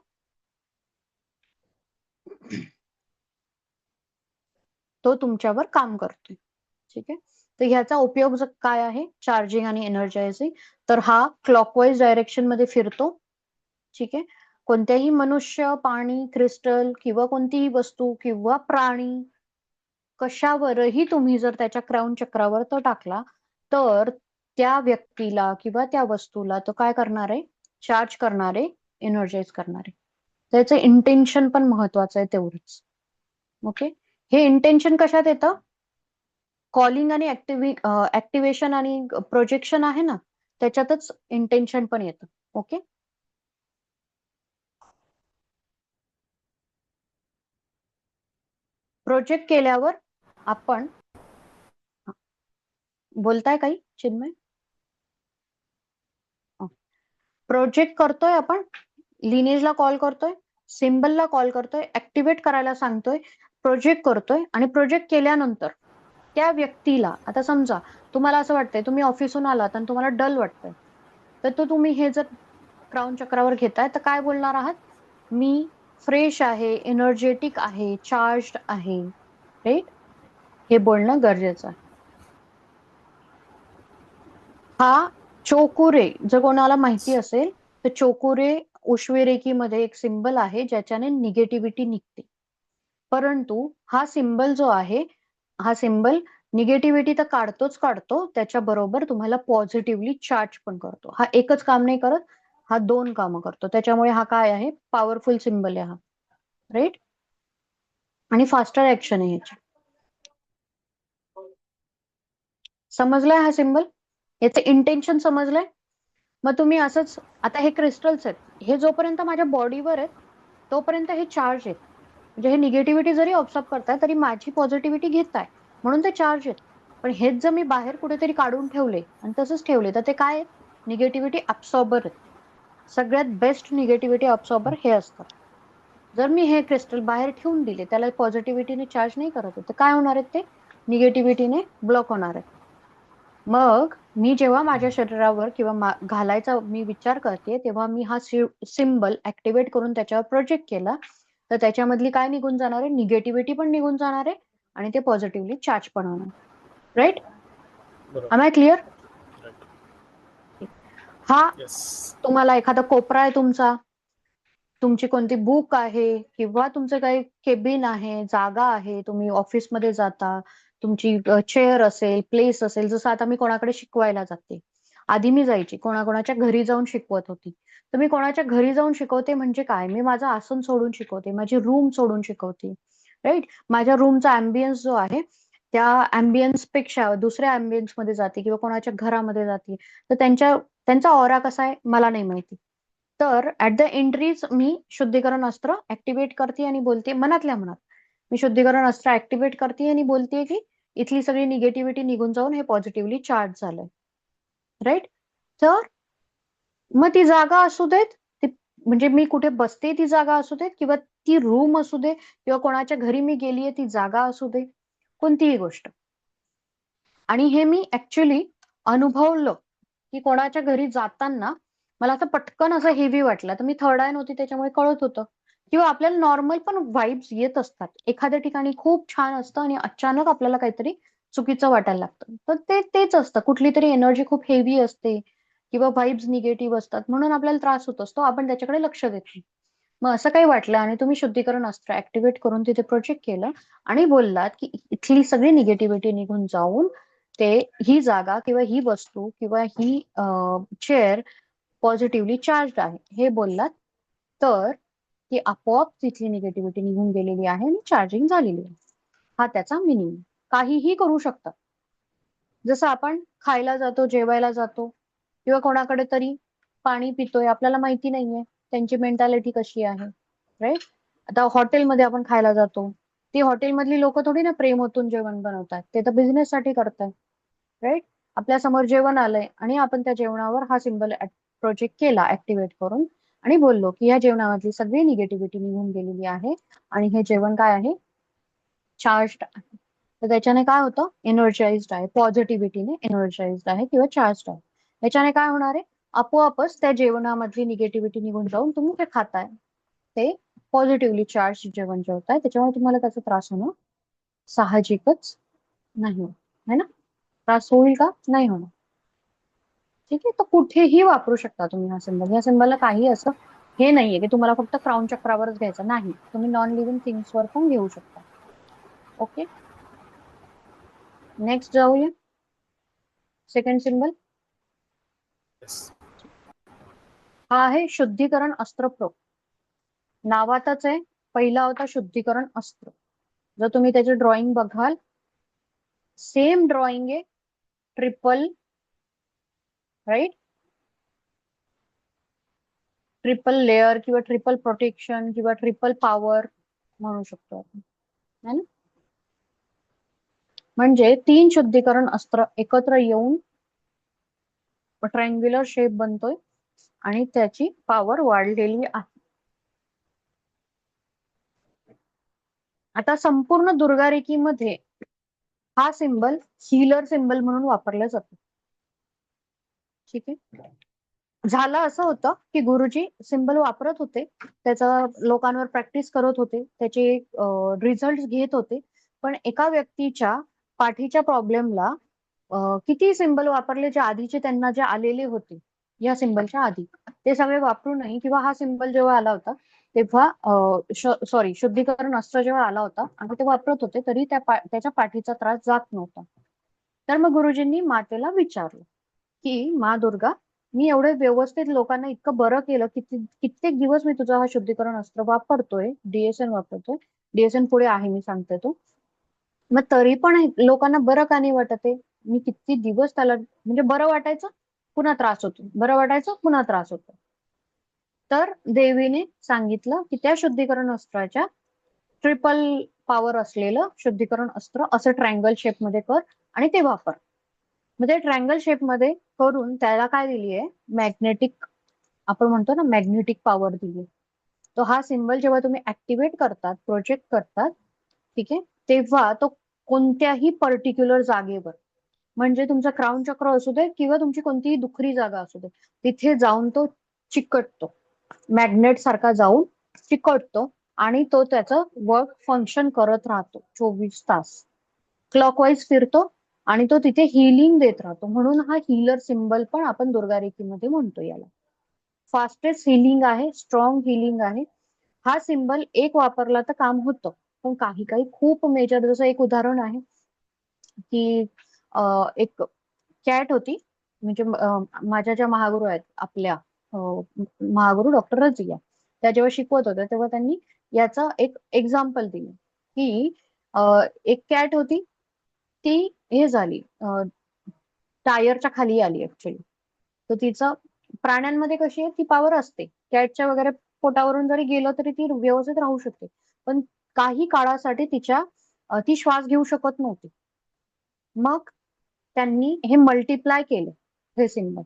तो तुमच्यावर काम करतोय. ठीक आहे, तर ह्याचा उपयोग काय आहे, चार्जिंग आणि एनर्जायझिंग. तर हा क्लॉकवाईज डायरेक्शन मध्ये फिरतो. ठीक आहे, कोणत्याही मनुष्य, पाणी, क्रिस्टल किंवा कोणतीही वस्तू किंवा प्राणी कशावरही तुम्ही जर त्याच्या क्राऊन चक्रावर तो टाकला तर त्या व्यक्तीला किंवा त्या वस्तूला तो काय करणार आहे, चार्ज करणार आहे, एनर्जाइज करणार आहे. त्याचं इंटेन्शन पण महत्वाचं आहे तेवढंच. ओके, हे इंटेन्शन कशात येतं, कॉलिंग आणि ऍक्टिव्हेशन आणि प्रोजेक्शन आहे ना, त्याच्यातच इंटेन्शन पण येतं. ओके, प्रोजेक्ट केल्यावर आपण बोलताय काही चिन्मय? प्रोजेक्ट करतोय आपण, लिनेजला कॉल करतोय, सिम्बलला कॉल करतोय, ऍक्टिव्हेट करायला सांगतोय, प्रोजेक्ट करतोय. आणि प्रोजेक्ट केल्यानंतर त्या व्यक्तीला, आता समजा तुम्हाला असं वाटतंय, तुम्ही ऑफिसहून आलात आणि तुम्हाला डल वाटतंय, तर तो तुम्ही हे जर क्राऊन चक्रावर घेताय तर काय बोलणार आहात, मी फ्रेश आहे, एनर्जेटिक आहे, चार्ज आहे. राईट, हे बोलणं गरजेचं आहे. हा चोकुरे जर कोणाला माहिती असेल तर चोकुरे उश्वेरेकीमध्ये एक सिंबल आहे ज्याच्याने निगेटिव्हिटी निघते. परंतु हा सिंबल जो आहे, हा सिंबल निगेटिव्हिटी तर काढतोच काढतो, त्याच्याबरोबर तुम्हाला पॉझिटिव्हली चार्ज पण करतो. हा एकच काम नाही करत, हा 2 कामं करतो. त्याच्यामुळे हा काय आहे, पॉवरफुल सिंबल आहे हा. राईट, आणि फास्टर ऍक्शन आहे ह्याची. समजलाय हा सिंबल, याचं इंटेन्शन समजलंय? मग तुम्ही असंच, आता हे क्रिस्टल्स आहेत, हे जोपर्यंत माझ्या बॉडीवर आहेत तोपर्यंत हे चार्ज आहेत. म्हणजे हे निगेटिव्हिटी जरी ऑब्झर्व करताय तरी माझी पॉझिटिव्हिटी घेताय म्हणून ते चार्ज आहेत. पण हेच जर मी बाहेर कुठेतरी काढून ठेवले आणि तसंच ठेवले तर ते काय आहेत, निगेटिव्हिटी अब्सॉर्बर आहेत. सगळ्यात बेस्ट निगेटिव्हिटी अब्सॉर्बर हे असतात. जर मी हे क्रिस्टल बाहेर ठेवून दिले, त्याला पॉझिटिव्हिटीने चार्ज नाही करत तर काय होणार आहेत, ते निगेटिव्हिटीने ब्लॉक होणार आहेत. मग मी जेव्हा माझ्या शरीरावर किंवा घालायचा मी विचार करते तेव्हा मी हा सिम्बल ऍक्टिव्हेट करून त्याच्यावर प्रोजेक्ट केला तर त्याच्यामधली काय निघून जाणार आहे, निगेटिव्हिटी पण निघून जाणार आहे आणि ते पॉझिटिव्हली चार्ज पण होणार. राईट? बरोबर. Am I clear? Right. हा Yes. तुम्हाला एखादा कोपरा आहे तुमचा, तुमची कोणती बुक आहे किंवा तुमचं काही केबिन आहे, जागा आहे, तुम्ही ऑफिसमध्ये जाता, तुमची चेअर असेल, प्लेस असेल. जसं आता मी कोणाकडे शिकवायला जाते, आधी मी जायची कोणाकोणाच्या घरी जाऊन शिकवत होती. तर मी कोणाच्या घरी जाऊन शिकवते म्हणजे काय, मी माझं आसन सोडून शिकवते, माझी रूम सोडून शिकवते. राईट? माझ्या रूमचा अँबियन्स जो आहे त्या अँबियन्स पेक्षा दुसऱ्या अँबियन्स मध्ये जाते किंवा कोणाच्या घरामध्ये जाते तर त्यांचा ऑरा कसा आहे मला नाही माहिती. तर ऍट द एंट्रीज मी शुद्धीकरण अस्त्र ऍक्टिव्हेट करते आणि बोलते मनातल्या मनात. मी शुद्धीकरण अस्त्र ऍक्टिव्हेट करते आणि बोलते की इथली सगळी निगेटिव्हिटी निघून जाऊन हे पॉझिटिव्हली चार्ज झालंय. राईट? तर मग ती जागा असू देत, ती म्हणजे मी कुठे बसते ती जागा असू देत किंवा ती रूम असू दे किंवा कोणाच्या घरी मी गेलीये ती जागा असू दे, कोणतीही गोष्ट. आणि हे मी ऍक्च्युली अनुभवलं की कोणाच्या घरी जाताना मला असं पटकन असं हेवी वाटलं. तर मी थर्ड आय नव्हती त्याच्यामुळे कळत होतं किंवा आपल्याला नॉर्मल पण वाईब्स येत असतात. एखाद्या ठिकाणी खूप छान असतं आणि अचानक आपल्याला काहीतरी चुकीचं वाटायला लागतं. तर तेच असतं. कुठली तरी एनर्जी खूप हेवी असते किंवा वाईब्स निगेटिव्ह असतात म्हणून आपल्याला त्रास होत असतो. आपण त्याच्याकडे लक्ष देत नाही. मग असं काही वाटलं आणि तुम्ही शुद्धीकरण अस्त्र ऍक्टिव्हेट करून तिथे प्रोजेक्ट केलं आणि बोललात की इथली सगळी निगेटिव्हिटी निघून जाऊन ते ही जागा किंवा ही वस्तू किंवा ही चेअर पॉझिटिव्हली चार्ज आहे हे बोललात तर ती आपोआप तिथली निगेटिव्हिटी निघून गेलेली आहे आणि चार्जिंग झालेली आहे. हा त्याचा मिनिंग. काहीही करू शकतात. जसं आपण खायला जातो, जेवायला जातो किंवा कोणाकडे तरी पाणी पितोय, आपल्याला माहिती नाहीये त्यांची मेंटॅलिटी कशी आहे. राईट? आता हॉटेलमध्ये आपण खायला जातो, ती हॉटेलमधली लोक थोडी ना प्रेम ओतून जेवण बनवतात, ते तर बिझनेस साठी करताय. राईट? आपल्या समोर जेवण आलंय आणि आपण त्या जेवणावर हा सिम्बल प्रोजेक्ट केला ऍक्टिव्हेट करून आणि बोललो की या जेवणामधली सगळी निगेटिव्हिटी निघून गेलेली आहे आणि हे जेवण काय आहे, चार्ज आहे. तर त्याच्याने काय होतं, एनर्जाइज्ड आहे, पॉझिटिव्हिटीने एनर्जाइज्ड आहे किंवा चार्ज आहे. याच्याने काय होणार आहे, आपोआपच त्या जेवणामधली निगेटिव्हिटी निघून जाऊन तुम्ही ते खाताय ते पॉझिटिव्हली चार्ज जेवण जेवताय, त्याच्यामुळे तुम्हाला त्याचा त्रास होणं साहजिकच नाही. है ना? त्रास होईल का? नाही होणार. ठीक आहे? तर कुठेही वापरू शकता तुम्ही हा सिम्बल. या सिम्बलला काही असं हे नाहीये की तुम्हाला फक्त क्राऊन चक्रावरच घ्यायचं नाही, तुम्ही नॉन लिव्हिंग थिंग्स वर पण घेऊ शकता. ओके, नेक्स्ट जाऊया. Second symbol Yes. हा आहे शुद्धीकरण अस्त्र प्रो. नावातच आहे, पहिला होता शुद्धीकरण अस्त्र. जर तुम्ही त्याचे ड्रॉइंग बघाल, सेम ड्रॉइंग आहे, ट्रिपल. राईट? ट्रिपल लेअर किंवा ट्रिपल प्रोटेक्शन किंवा ट्रिपल पॉवर म्हणू शकतो आपण. है ना? म्हणजे 3 शुद्धीकरण अस्त्र एकत्र येऊन ट्रायंग्युलर शेप बनतोय आणि त्याची पॉवर वाढलेली आहे. आता संपूर्ण दुर्गारेखीमध्ये हा सिम्बल हीलर सिम्बल म्हणून वापरला जातो. ठीक आहे? झालं असं होतं की गुरुजी सिम्बल वापरत होते, त्याचा लोकांवर प्रॅक्टिस करत होते, त्याचे रिझल्ट घेत होते, पण एका व्यक्तीच्या पाठीच्या प्रॉब्लेमला किती सिम्बल वापरले जे आधीचे त्यांना जे आलेले होते या सिम्बलच्या आधी, ते सगळे वापरूनही किंवा हा सिम्बल जेव्हा आला होता तेव्हा सॉरी शुद्धीकरण अस्त्र जेव्हा आला होता आणि ते वापरत होते तरी त्याच्या पाठीचा त्रास जात नव्हता. तर मग गुरुजींनी मातेला विचारलं की मा दुर्गा, मी एवढे व्यवस्थित लोकांना इतकं बरं केलं, कित्येक दिवस मी तुझा हा शुद्धीकरण अस्त्र वापरतोय, डीएसएन वापरतोय, डीएसएन पुढे आहे मी सांगते तो, मग तरी पण लोकांना बरं का नाही वाटत आहे. मी किती दिवस त्याला म्हणजे बरं वाटायचं पुन्हा त्रास होतो, बरं वाटायचं पुन्हा त्रास होतो. तर देवीने सांगितलं की त्या शुद्धीकरण अस्त्राच्या ट्रिपल पॉवर असलेलं शुद्धीकरण अस्त्र असं ट्रायंगल शेप मध्ये कर आणि ते वापर. म्हणजे ट्रायंगल शेप मध्ये करून त्याला काय दिली आहे, मॅग्नेटिक, आपण म्हणतो ना मॅग्नेटिक पॉवर दिली. तो हा सिम्बल जेव्हा तुम्ही ऍक्टिव्हेट करतात, प्रोजेक्ट करतात, ठीक आहे, तेव्हा तो कोणत्याही पर्टिक्युलर जागेवर म्हणजे तुमचा क्राऊन चक्र असू दे किंवा तुमची कोणतीही दुखरी जागा असू दे, तिथे जाऊन तो चिकटतो, मॅग्नेट सारखा जाऊन चिकटतो आणि तो त्याचं वर्क फंक्शन करत राहतो 24 तास, क्लॉकवाईज फिरतो आणि तो तिथे हिलिंग देत राहतो. म्हणून हा हीलर सिम्बल पण आपण दुर्गारेखीमध्ये म्हणतो याला. फास्टेस्ट हिलिंग आहे, स्ट्रॉंग हिलिंग आहे. हा सिम्बल एक वापरला तर काम होतं, पण काही काही खूप मेजर, जसं एक उदाहरण आहे की एक कॅट होती, म्हणजे माझ्या ज्या महागुरू आहेत आपल्या, महागुरू डॉक्टर रजिया, त्या जेव्हा शिकवत होत्या तेव्हा त्यांनी याचा एक एक्झाम्पल दिलं की एक कॅट होती, ती हे झाली, टायरच्या खाली आली ऍक्च्युली. तर तिचं, प्राण्यांमध्ये कशी आहे ती पॉवर असते, कॅटच्या वगैरे पोटावरून जरी गेलं तरी ती व्यवस्थित राहू शकते, पण काही काळासाठी ती श्वास घेऊ शकत नव्हती. मग त्यांनी हे मल्टिप्लाय केलं, हे सिम्बल.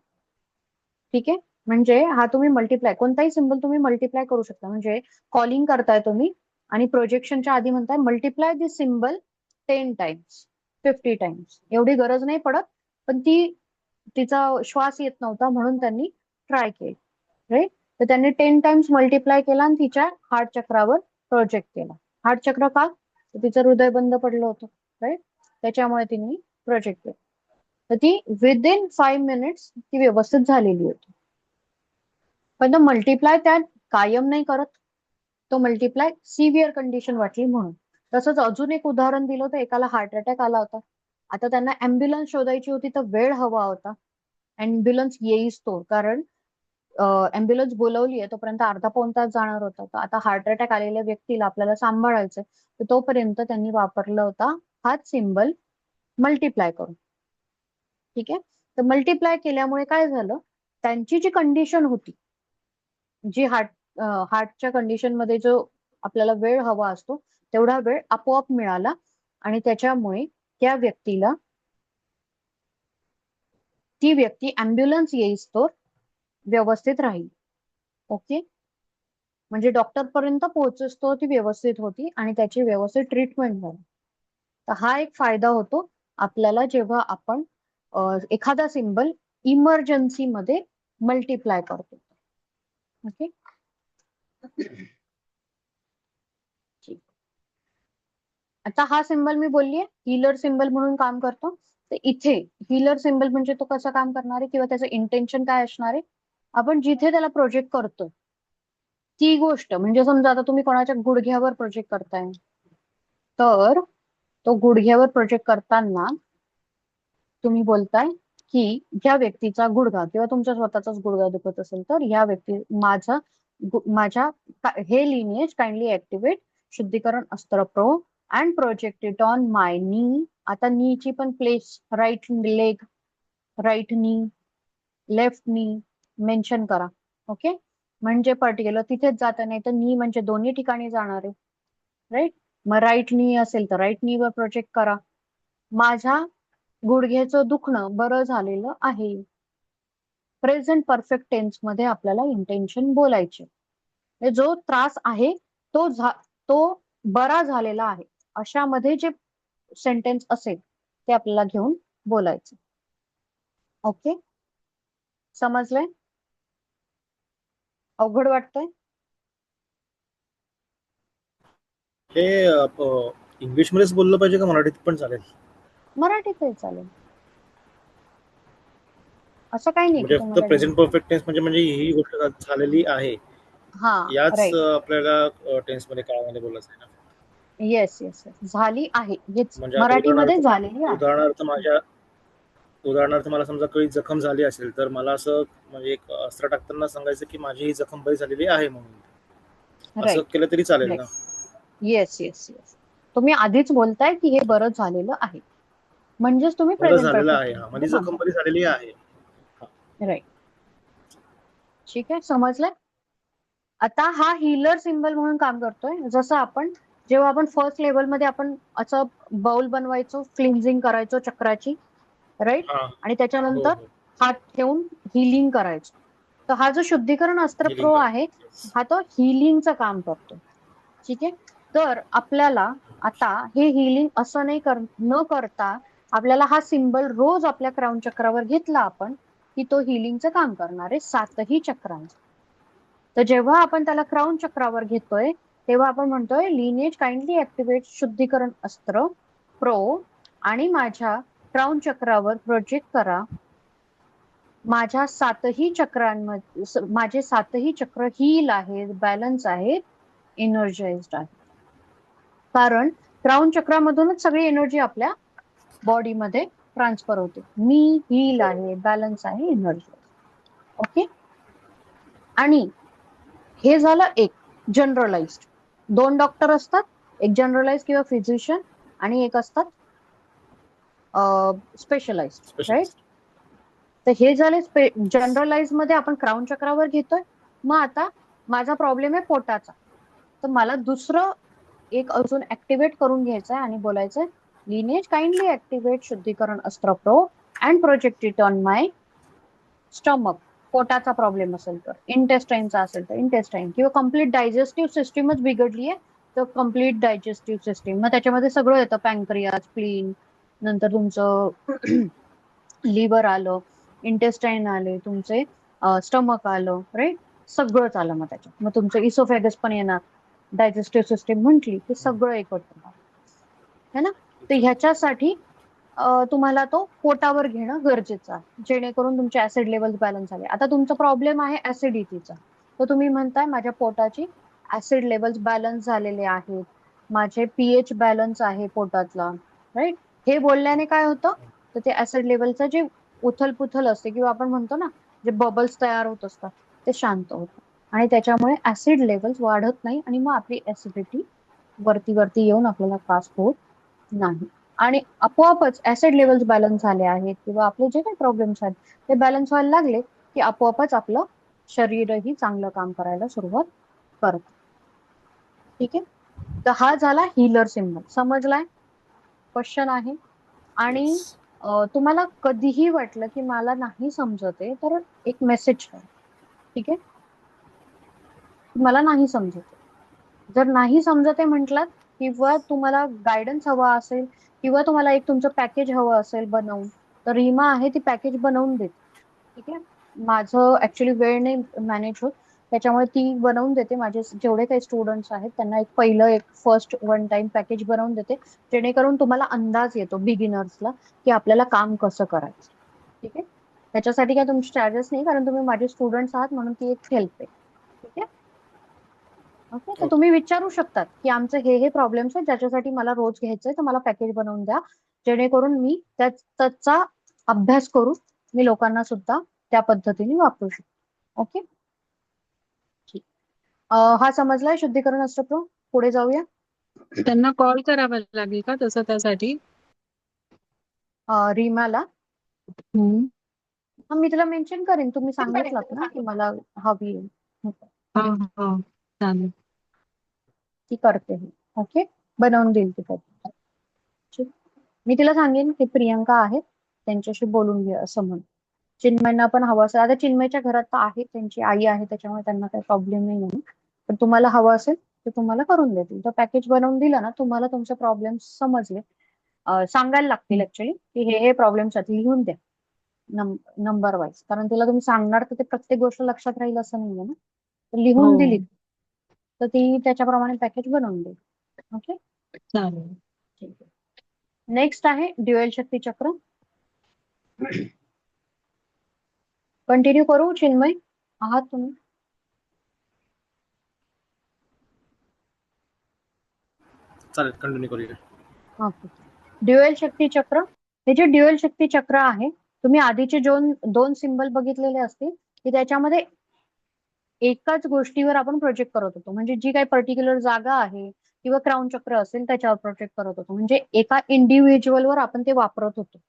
ठीक आहे, म्हणजे हा तुम्ही मल्टिप्लाय, कोणताही सिम्बल तुम्ही मल्टिप्लाय करू शकता. म्हणजे कॉलिंग करताय तुम्ही आणि प्रोजेक्शनच्या आधी म्हणताय मल्टिप्लाय दिस सिम्बल 10 टाइम्स, 50 टाइम्स. एवढी गरज नाही पडत, पण तिचा श्वास येत नव्हता म्हणून त्यांनी ट्राय केलं, राईट. तर त्यांनी 10 टाइम्स मल्टिप्लाय केला आणि तिच्या हार्ट चक्रावर प्रोजेक्ट केला. हार्ट चक्र का? तर तिचं हृदय बंद पडलं होतं, राईट, त्याच्यामुळे तिने प्रोजेक्ट केलं. तर ती विदिन 5 मिनिट्स ती व्यवस्थित झालेली होती. पण तो मल्टिप्लाय त्या कायम नाही करत, तो मल्टिप्लाय सिव्हिअर कंडिशन वाटली म्हणून. तसंच अजून एक उदाहरण दिलं तर एकाला हार्ट अटॅक आला होता. आता त्यांना अँब्युलन्स शोधायची होती तर वेळ हवा होता, अँब्युलन्स येईस तो, कारण अँब्युलन्स बोलवली आहे तोपर्यंत अर्धा पाऊण तास जाणार होता. तर आता हार्ट अटॅक आलेल्या व्यक्तीला आपल्याला सांभाळायचं, तर तोपर्यंत त्यांनी वापरला होता हाच सिम्बल मल्टिप्लाय करून. ठीक आहे, तर मल्टिप्लाय केल्यामुळे काय झालं, त्यांची जी कंडिशन होती, जी हार्टच्या कंडिशन मध्ये जो आपल्याला वेळ हवा असतो तेवढा वेळ आपोआप मिळाला आणि त्याच्यामुळे ती व्यक्ती अँब्युलन्स येईस्तोवर व्यवस्थित राहील. ओके, म्हणजे डॉक्टर पर्यंत पोहोचतो ती व्यवस्थित होती आणि त्याची व्यवस्थित ट्रीटमेंट झाली. तर हा एक फायदा होतो आपल्याला जेव्हा आपण एखादा सिम्बल इमर्जन्सी मध्ये मल्टिप्लाय करतो. ओके, आता हा सिम्बल मी बोललीये हीलर सिम्बल म्हणून काम करतो. तर इथे हीलर सिम्बल म्हणजे तो कसं काम करणार आहे किंवा त्याचं इंटेन्शन काय असणार आहे, आपण जिथे त्याला प्रोजेक्ट करतो ती गोष्ट, म्हणजे समजा आता तुम्ही कोणाच्या गुडघ्यावर प्रोजेक्ट करताय, तर तो गुडघ्यावर प्रोजेक्ट करताना तुम्ही बोलताय की ज्या व्यक्तीचा गुडघा किंवा तुमच्या स्वतःचाच गुडघा दुखत असेल तर ह्या व्यक्ती माझ्या हे लिनिएज काइंडली ऍक्टिव्हेट शुद्धीकरण अस्त्र pro and project it on my knee. आता नी ची पण place, right leg, right knee, left knee mention करा. ओके, म्हणजे पर्टिक्युलर तिथेच जात नाही तर नी म्हणजे दोन्ही ठिकाणी जाणार आहे, राईट. मग राईट नी असेल तर राईट नी वर प्रोजेक्ट करा. माझ्या गुडघ्याचं दुखणं बरं झालेलं आहे. प्रेझेंट परफेक्ट टेन्स मध्ये आपल्याला इंटेन्शन बोलायचे, जो त्रास आहे तो बरा झालेला आहे, अशामध्ये जे सेंटेन्स असेल ते आपल्याला घेऊन बोलायचं. ओके, समजलंय? अवघड वाटतंय? हे इंग्लिश मध्येच बोललं पाहिजे का मराठीत पण चालेल? मराठीतही चालेल, असं काही नाही की म्हणजे फक्त तुम्हाला प्रेझेंट परफेक्ट टेन्स म्हणजे ही गोष्ट झालेली आहे हा, याच राईट, आपल्याला टेन्स मध्ये काळामध्ये बोलायचं आहे ना. येस येस येस, झाली आहे हेच म्हणजे आता मराठीमध्ये झालेली आहे. उदाहरणार्थ मला समजा काही जखम झाली असेल तर मला असं म्हणजे एक अस्त्र टाकताना सांगायचं की माझी ही जखम बरी झालेली आहे म्हणून, असं राईट, केलं तरी चालेल राईट, ना? येस येस येस, तुम्ही आधीच बोलताय की हे बरं झालेलं आहे, म्हणजेच तुम्ही बरं प्रेझेंट झालेलं परफेक्ट आहे, टेन्स हा मध्ये माझी काम जखम बरी झालेली आहे. करता. राईट, ठीक आहे, समजलंय? आता हा हीलर सिम्बल म्हणून काम करतोय. जसं जेव्हा आपण फर्स्ट लेवल मध्ये आपण असं बाउल बनवायचो, क्लिन्झिंग करायचो चक्राची, राईट, हा, आणि हो त्याच्यानंतर हो, हात ठेवून हिलिंग करायचो. तर हा जो शुद्धीकरण अस्त्र हिलिंग प्रो आहे करा. हा तो हिलिंगचं काम करतो. ठीक आहे, तर आपल्याला आता हे हिलिंग असं न करता आपल्याला हा सिंबल रोज आपल्या क्राऊन चक्रावर घेतला आपण की तो हिलिंगचं काम करणार आहे 7ही चक्रांचं. तर जेव्हा आपण त्याला क्राऊन चक्रावर घेतोय तेव्हा आपण म्हणतोय लिनेज काइंडली ऍक्टिव्हेट शुद्धीकरण अस्त्र प्रो आणि माझ्या क्राऊन चक्रावर प्रोजेक्ट करा. माझ्या 7ही चक्रांमध्ये माझे 7ही चक्र हील आहेत, बॅलन्स आहेत, एनर्जाइज्ड आहेत. कारण क्राऊन चक्रामधूनच सगळी एनर्जी आपल्या बॉडीमध्ये ट्रान्सफर होते. मी हील आहे, बॅलन्स आहे, एनर्जी. ओके. आणि हे झालं एक जनरलाइज्ड. 2 डॉक्टर असतात, एक जनरलाइज किंवा फिजिशियन आणि एक असतात स्पेशलाइज्ड, राईट? स्पेशलिस्ट. तर हे झाले जनरलाइज मध्ये आपण क्राऊन चक्रावर घेतोय. मग आता माझा प्रॉब्लेम आहे पोटाचा, तर मला दुसरं एक अजून ऍक्टिव्हेट करून घ्यायचं आहे आणि बोलायचंय लिनेज काइंडली ऍक्टिव्हेट शुद्धीकरण अस्त्र pro and project it on my stomach. पोटाचा प्रॉब्लेम असेल तर, इंटेस्टाईनचा असेल तर इंटेस्टाईन, किंवा कम्प्लीट डायजेस्टिव्ह सिस्टीमच बिघडली आहे तर कम्प्लीट डायजेस्टिव्ह सिस्टीम. मग त्याच्यामध्ये सगळं येतं, पॅनक्रियाज, स्प्लीन, नंतर तुमचं लिव्हर आलं, इंटेस्टाईन आले, तुमचे स्टमक आलं, राईट? सगळंच आलं मग त्याच्यात. मग तुमचं इसोफेगस पण येणार. डायजेस्टिव्ह सिस्टीम म्हटली की सगळं एकत्र है ना. तर ह्याच्यासाठी तुम्हाला तो पोटावर घेणं गरजेचं आहे जेणेकरून तुमचे ऍसिड लेवल बॅलन्स झाले. आता तुमचा प्रॉब्लेम आहे ऍसिडिटीचा, तर तुम्ही म्हणताय माझ्या पोटाची ऍसिड लेवल्स बॅलन्स झालेले आहेत, माझे पीएच बॅलन्स आहे पोटातला, राईट? हे बोलल्याने काय होतं, तर ते ऍसिड लेवलचं जे उथलपुथल असते किंवा आपण म्हणतो ना जे बबल्स तयार होत असतात ते शांत होतं आणि त्याच्यामुळे ऍसिड लेवल्स वाढत नाही आणि मग आपली ऍसिडिटी वरती वरती येऊन आपल्याला त्रास होत नाही. आणि आपोआपच ऍसिड लेवल्स बॅलन्स झाले आहेत किंवा आपले जे काही प्रॉब्लेम्स आहेत ते बॅलन्स व्हायला लागले की आपोआपच आपलं शरीरही चांगलं काम करायला सुरुवात करतं. ठीक आहे. तर हा झाला हिलर सिम्बल. समजलाय? क्वेश्चन आहे? आणि Yes. तुम्हाला कधीही वाटलं की मला नाही समजत आहे तर एक मेसेज करा. ठीक आहे. मला नाही समजत आहे. जर नाही समजत आहे म्हटलात किंवा तुम्हाला गायडन्स हवा असेल किंवा तुम्हाला एक तुमचं पॅकेज हवं असेल बनवून, तर रीमा आहे ती पॅकेज बनवून देते. ठीक आहे. माझं ऍक्च्युली वेळ नाही मॅनेज होत, त्याच्यामुळे ती बनवून देते. माझे जेवढे काही स्टुडंट्स आहेत त्यांना एक पहिलं एक फर्स्ट वन टाइम पॅकेज बनवून देते जेणेकरून तुम्हाला अंदाज येतो बिगिनर्सला की आपल्याला काम कसं करायचं. ठीक आहे. त्याच्यासाठी काय तुमचे चार्जेस नाही, कारण तुम्ही माझे स्टुडंट्स आहात म्हणून ती एक हेल्प आहे. ठीक आहे. ओके. तर Okay. तुम्ही विचारू शकतात की आमचे हे प्रॉब्लेम्स आहेत ज्याच्यासाठी मला रोज घ्यायचंय, तर मला पॅकेज बनवून द्या जेणेकरून मी त्याचा अभ्यास करून मी लोकांना सुद्धा त्या पद्धतीने वापरू शकतो. ओके. ठीक. हा समजलाय शुद्धीकरण अस्त्र. पुढे जाऊया. त्यांना कॉल करावा लागेल का तसं त्यासाठी? रीमाला हम्म. मी तुला मेन्शन करेन, तुम्ही सांगितलं ना की मला हवी आहे. हा हा चालेल. ती करते. ओके. बनवून देईल ती पद्धत. ठीक. मी तिला सांगेन की प्रियंका आहेत त्यांच्याशी बोलून घे असं म्हणून. चिन्मयना पण हवं असेल, आता चिन्मयच्या घरात तर आहे, त्यांची आई आहे त्याच्यामुळे त्यांना काही प्रॉब्लेम नाही आहे. पण तुम्हाला हवं असेल तर तुम्हाला करून देतील. तर पॅकेज बनवून दिलं ना, तुम्हाला तुमचे प्रॉब्लेम समजले, सांगायला लागतील ऍक्च्युली की हे प्रॉब्लेम्स आहेत, लिहून द्या नंबर वाईज. कारण तिला तुम्ही सांगणार तर ते प्रत्येक गोष्ट लक्षात राहील असं नाहीये ना, तर लिहून हो दिली तर ती त्याच्याप्रमाणे पॅकेज बनवून देईल. ओके. चालेल. ठीक आहे. नेक्स्ट आहे ड्युएल शक्ती चक्र. कंटिन्यू करू चिन्मय, आहात तुम्ही? चालेल, कंटिन्यू करूया. ओके. ड्युएल शक्ती चक्र. हे जे ड्युएल शक्ती चक्र आहे, तुम्ही आधीचे दोन सिंबल बघितलेले असतील की त्याच्यामध्ये एकाच गोष्टीवर आपण प्रोजेक्ट करत होतो, म्हणजे जी काही पर्टिक्युलर जागा आहे किंवा क्राऊन चक्र असेल त्याच्यावर प्रोजेक्ट करत होतो, म्हणजे एका इंडिव्हिज्युअलवर आपण ते वापरत होतो.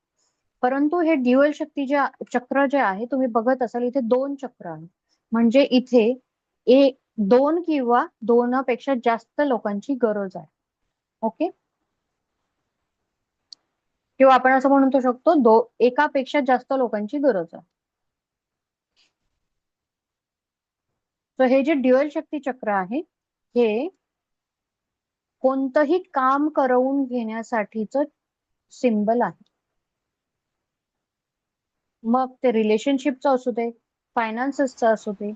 परंतु हे ड्युअल शक्ती चक्र जे आहे तुम्ही बघत असाल इथे 2 चक्र आहे, म्हणजे इथे एक 2 किंवा 2 पेक्षा जास्त लोकांची गरज आहे. ओके. किंवा आपण असं म्हणू शकतो एकापेक्षा जास्त लोकांची गरज आहे. तर हे जे ड्युअल शक्ती चक्र आहे हे कोणतंही काम करवून घेण्यासाठीच सिंबल आहे. मग ते रिलेशनशिपचं असू दे, फायनान्सेसचं असू दे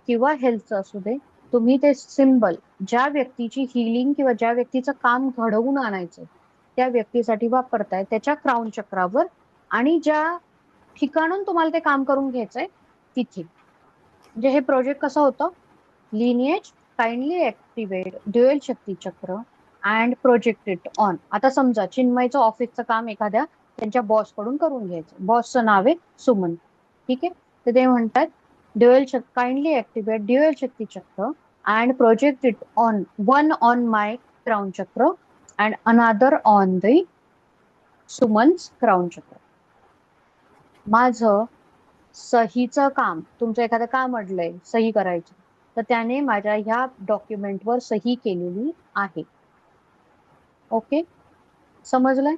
किंवा हेल्थचं असू दे, तुम्ही ते सिम्बल ज्या व्यक्तीची हिलिंग किंवा ज्या व्यक्तीचं काम घडवून आणायचं त्या व्यक्तीसाठी वापरताय त्याच्या क्राऊन चक्रावर आणि ज्या ठिकाणून तुम्हाला ते काम करून घ्यायचंय तिथे. म्हणजे हे प्रोजेक्ट कसं होतं, लिनिएज काइंडली ऍक्टिव्हेट ड्युएल शक्ती चक्र अँड प्रोजेक्ट इट ऑन. आता समजा चिन्मयचं ऑफिसचं काम एखाद्या त्यांच्या बॉस कडून करून घ्यायचं, बॉसचं नाव आहे सुमन, ठीक आहे. तर ते म्हणतात काइंडली ऍक्टिव्हेट ड्युएल शक्ती चक्र and project it on one on my crown चक्र अँड अनादर ऑन द सुमन्स क्राऊन चक्र. माझं सहीचं काम, तुमचं एखादं काम अडलंय सही करायची, तर त्याने माझ्या ह्या डॉक्युमेंटवर सही केलेली आहे. ओके, समजलंय?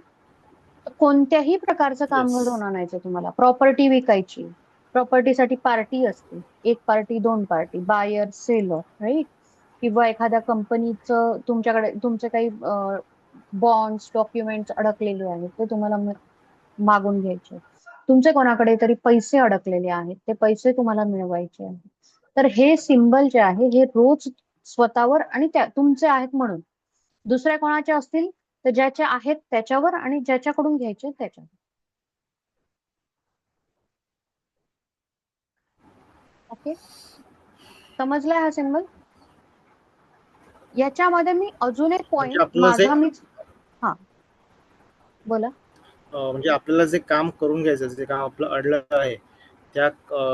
कोणत्याही प्रकारचं काम Yes. घडवून आणायचं तुम्हाला. प्रॉपर्टी विकायची, प्रॉपर्टीसाठी पार्टी असते, एक पार्टी दोन पार्टी, बायर सेलर, राईट. किंवा एखाद्या कंपनीचं तुमच्याकडे तुमचे काही बॉन्ड्स डॉक्युमेंट्स अडकलेले आहेत ते तुम्हाला मागून घ्यायचे. तुमचे कोणाकडे तरी पैसे अडकलेले आहेत, ते पैसे तुम्हाला मिळवायचे आहेत. तर हे सिम्बल जे आहे हे रोज स्वतःवर आणि त्या तुमचे आहेत म्हणून, दुसऱ्या कोणाचे असतील तर ज्याचे आहेत त्याच्यावर आणि ज्याच्याकडून घ्यायचे त्याच्यावर. ओके, समजलाय हा सिम्बल? याच्यामध्ये मी अजून एक म्हणजे पॉइंट आपल्याला जे माझा मी हा बोला. म्हणजे आपल्याला जे काम करून घ्यायचं जे काम आपलं अडलं आहे त्या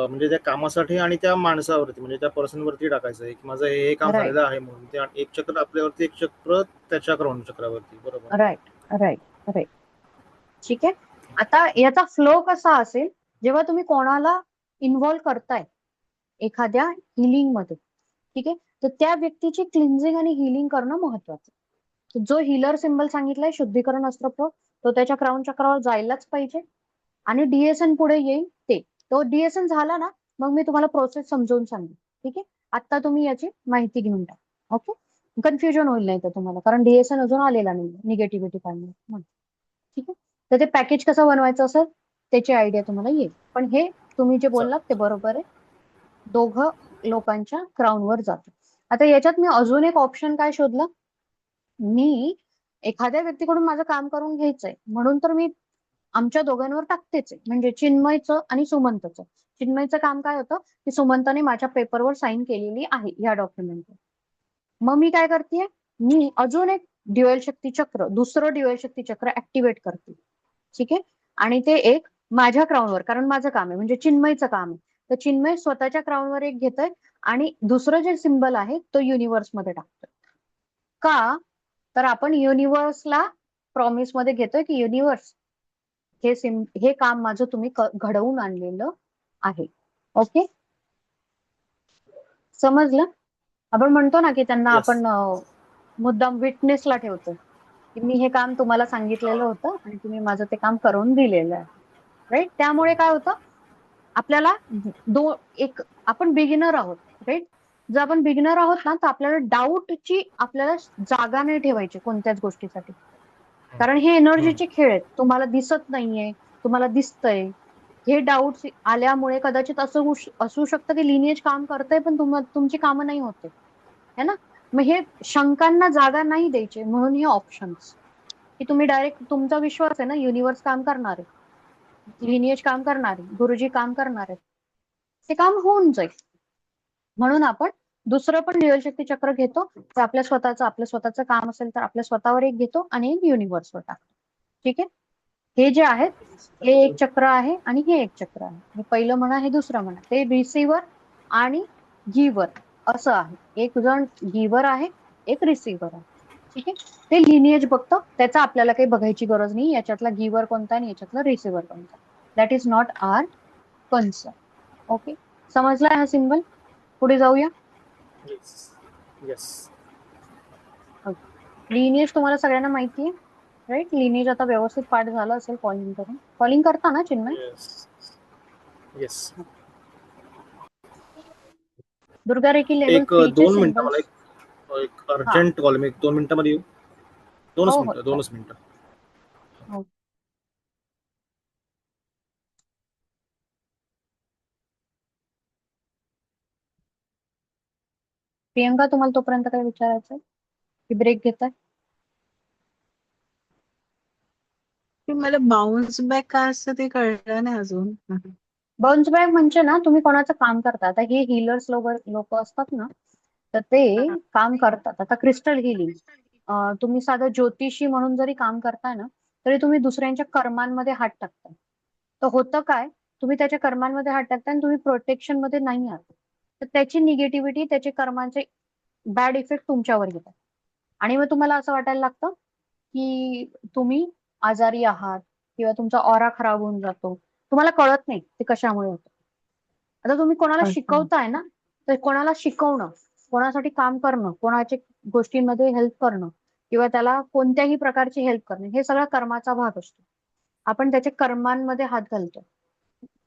म्हणजे त्या कामासाठी आणि त्या माणसावरती म्हणजे त्या पर्सन वरती टाकायचं आहे की माझं हे काम राईट झालेलं आहे म्हणून ते एक चक्र आपल्यावरती एक चक्र त्याच्या क्राऊन चक्रावरती. बरोबर. राईट राईट राईट ठीक आहे. आता याचा फ्लो कसा असेल, जेव्हा तुम्ही कोणाला इन्व्हॉल्व करताय एखाद्या हिलिंग मध्ये, ठीक आहे, तर त्या व्यक्तीची क्लिन्झिंग आणि हिलिंग करणं महत्वाचं. जो हिलर सिम्बल सांगितलाय शुद्धीकरण अस्त्र तो त्याच्या क्राऊन चक्रावर जायलाच पाहिजे आणि डीएसएन पुढे येईल. तो डीएसएन झाला ना, मग मी तुम्हाला प्रोसेस समजावून सांगेन, ठीक आहे. आता तुम्ही याची माहिती घेऊन टाका. ओके, कन्फ्युजन होईल नाही तर तुम्हाला, कारण डीएसएन अजून आलेला नाही निगेटिव्हिटी काढण्यात, ठीक आहे. तर ते पॅकेज कसं बनवायचं असेल त्याची आयडिया तुम्हाला येईल. पण हे तुम्ही जे बोललात ते बरोबर आहे, दोघं लोकांच्या क्राऊनवर जातं. आता याच्यात मी अजून एक ऑप्शन काय शोधलं, मी एखाद्या व्यक्तीकडून माझं काम करून घ्यायचंय म्हणून तर मी आमच्या दोघांवर टाकतेच आहे, म्हणजे चिन्मयचं आणि सुमंतचं. चिन्मयचं काम काय होतं की सुमंतने माझ्या पेपरवर साईन केलेली आहे या डॉक्युमेंटवर. मग मी काय करते, मी अजून एक ड्युएल शक्ती चक्र, दुसरं ड्युएल शक्ती चक्र ऍक्टिव्हेट करते, ठीक आहे. आणि ते एक माझ्या क्राऊनवर, कारण माझं काम आहे म्हणजे चिन्मयचं काम आहे, तर चिन्मय स्वतःच्या क्राऊनवर एक घेतोय आणि दुसरं जे सिम्बल आहे तो युनिव्हर्स मध्ये टाकतोय. का तर आपण युनिव्हर्सला प्रॉमिस मध्ये घेतोय की युनिव्हर्स हे काम माझं तुम्ही घडवून आणलेलं आहे. ओके, समजलं? आपण म्हणतो ना की त्यांना येस. आपण मुद्दाम विटनेसला ठेवतो की मी हे काम तुम्हाला सांगितलेलं होतं आणि तुम्ही माझं ते काम करून दिलेलं आहे, राईट. त्यामुळे काय होतं, आपल्याला आपण बिगिनर आहोत, राईट. जर आपण बिगिनर आहोत ना, तर आपल्याला डाऊटची आपल्याला जागा नाही ठेवायची कोणत्याच गोष्टीसाठी, कारण हे एनर्जीचे खेळ आहेत. तुम्हाला दिसत नाहीये, तुम्हाला दिसतंय. हे डाऊट आल्यामुळे कदाचित असं असू शकतं की लिनिएज काम करतंय पण तुमची कामं नाही होते, है ना. मग हे शंकांना जागा नाही द्यायचे, म्हणून हे ऑप्शन्स की तुम्ही डायरेक्ट तुमचा विश्वास आहे ना, युनिव्हर्स काम करणार आहे, लिनिएज काम करणार आहे, गुरुजी काम करणार आहे, ते काम होऊन जाईल. म्हणून आपण दुसरं पण ड्युअल शक्ती चक्र घेतो, ते आपल्या स्वतःचं काम असेल तर आपल्या स्वतःवर एक घेतो आणि एक युनिव्हर्सवर टाकतो, ठीक आहे. हे जे आहेत हे एक चक्र आहे आणि हे एक चक्र आहे. हे पहिलं म्हणा हे दुसरं म्हणा, ते रिसिव्हर आणि गिव्हर असं आहे. एक जण गिव्हर आहे, एक रिसिव्हर आहे, ठीक आहे. ते लिनिएज बघतो, त्याचा आपल्याला काही बघायची गरज नाही, याच्यातला गिव्हर कोणता आणि याच्यातला रिसिव्हर कोणता. That is not our concern. Okay, समजलाय हा सिम्बल? पुढे जाऊया. येस. लिनिएज तुम्हाला सगळ्यांना माहिती आहे, राईट. लिनिएज आता व्यवस्थित पाठ झालं असेल कॉलिंग करून. कॉलिंग करता ना Chinmay? Yes. Durga reiki level एक 3 चे 2 मिनिटं, मला सिम्बल्स. एक अर्जंट कॉल, मी 2 मिनिटांमध्ये येऊ. हो हो, दोनच मिनिटं. हो. प्रियंका, तुम्हाला तोपर्यंत काय विचारायचंय की ब्रेक घेताय? ते मला बाउन्स बॅक काय असतं ते कळलं नाही अजून. बाउन्स बॅक म्हणजे ना, तुम्ही कोणाचं काम करता, आता हे हिलर्स लोक असतात ना, तर ते काम करतात. आता क्रिस्टल हिलिंग, तुम्ही साधं ज्योतिषी म्हणून जरी काम करताय ना, तरी तुम्ही दुसऱ्यांच्या कर्मांमध्ये हात टाकताय. तर होतं काय, तुम्ही त्याच्या कर्मांमध्ये हात टाकताय आणि तुम्ही प्रोटेक्शन मध्ये नाही आहात, तर त्याची निगेटिव्हिटी, त्याचे कर्मांचे बॅड इफेक्ट तुमच्यावर येतात. आणि मग तुम्हाला असं वाटायला लागतं की तुम्ही आजारी आहात किंवा तुमचा ऑरा खराब होऊन जातो. तुम्हाला कळत नाही ते कशामुळे होतं. आता तुम्ही कोणाला अच्छा. शिकवताय ना, तर कोणाला शिकवणं, कोणासाठी काम करणं, कोणाच्या गोष्टींमध्ये हेल्प करणं किंवा त्याला कोणत्याही प्रकारची हेल्प करणे, हे सगळा कर्माचा भाग असतो. आपण त्याच्या कर्मांमध्ये हात घालतो.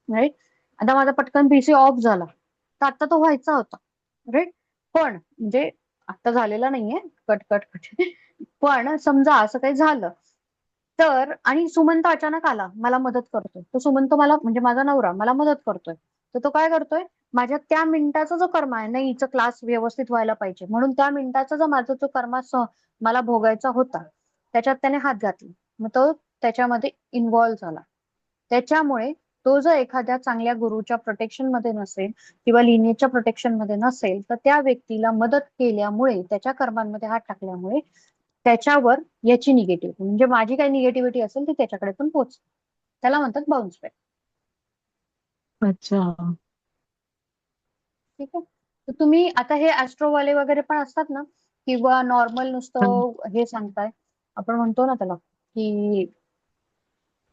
राईट. आता माझा पटकन पीसी ऑफ झाला, तर आता तो व्हायचा होता. राईट. पण म्हणजे आता झालेला नाहीये, कट कट कट. पण समजा असं काही झालं तर, आणि सुमंत अचानक आला, मला मदत करतोय, तो सुमंत मला म्हणजे माझा नवरा मला मदत करतोय, तर तो काय करतोय, माझ्या त्या मिनिटाचा जो कर्म आहे, नाही हिचा क्लास व्यवस्थित व्हायला पाहिजे म्हणून त्या मिनिटाचा जो माझा जो कर्म मला भोगायचा होता, त्याच्यात त्याने हात घातला. मग तो त्याच्यामध्ये इन्व्हॉल्व्ह झाला. त्याच्यामुळे तो जर एखाद्या चांगल्या गुरुच्या प्रोटेक्शन मध्ये नसेल किंवा लिनियरच्या प्रोटेक्शन मध्ये नसेल, तर त्या व्यक्तीला मदत केल्यामुळे, त्याच्या कर्मांमध्ये हात टाकल्यामुळे त्याच्यावर याची निगेटिव्हिटी, म्हणजे माझी काही निगेटिव्हिटी असेल ती त्याच्याकडे पण पोहोचते. त्याला म्हणतात बाउन्स बॅक. अच्छा. ठीक आहे. तर तुम्ही आता हे ऍस्ट्रोवाले वगैरे पण असतात ना, किंवा नॉर्मल हं. नुसतं हे सांगताय, आपण म्हणतो ना त्याला की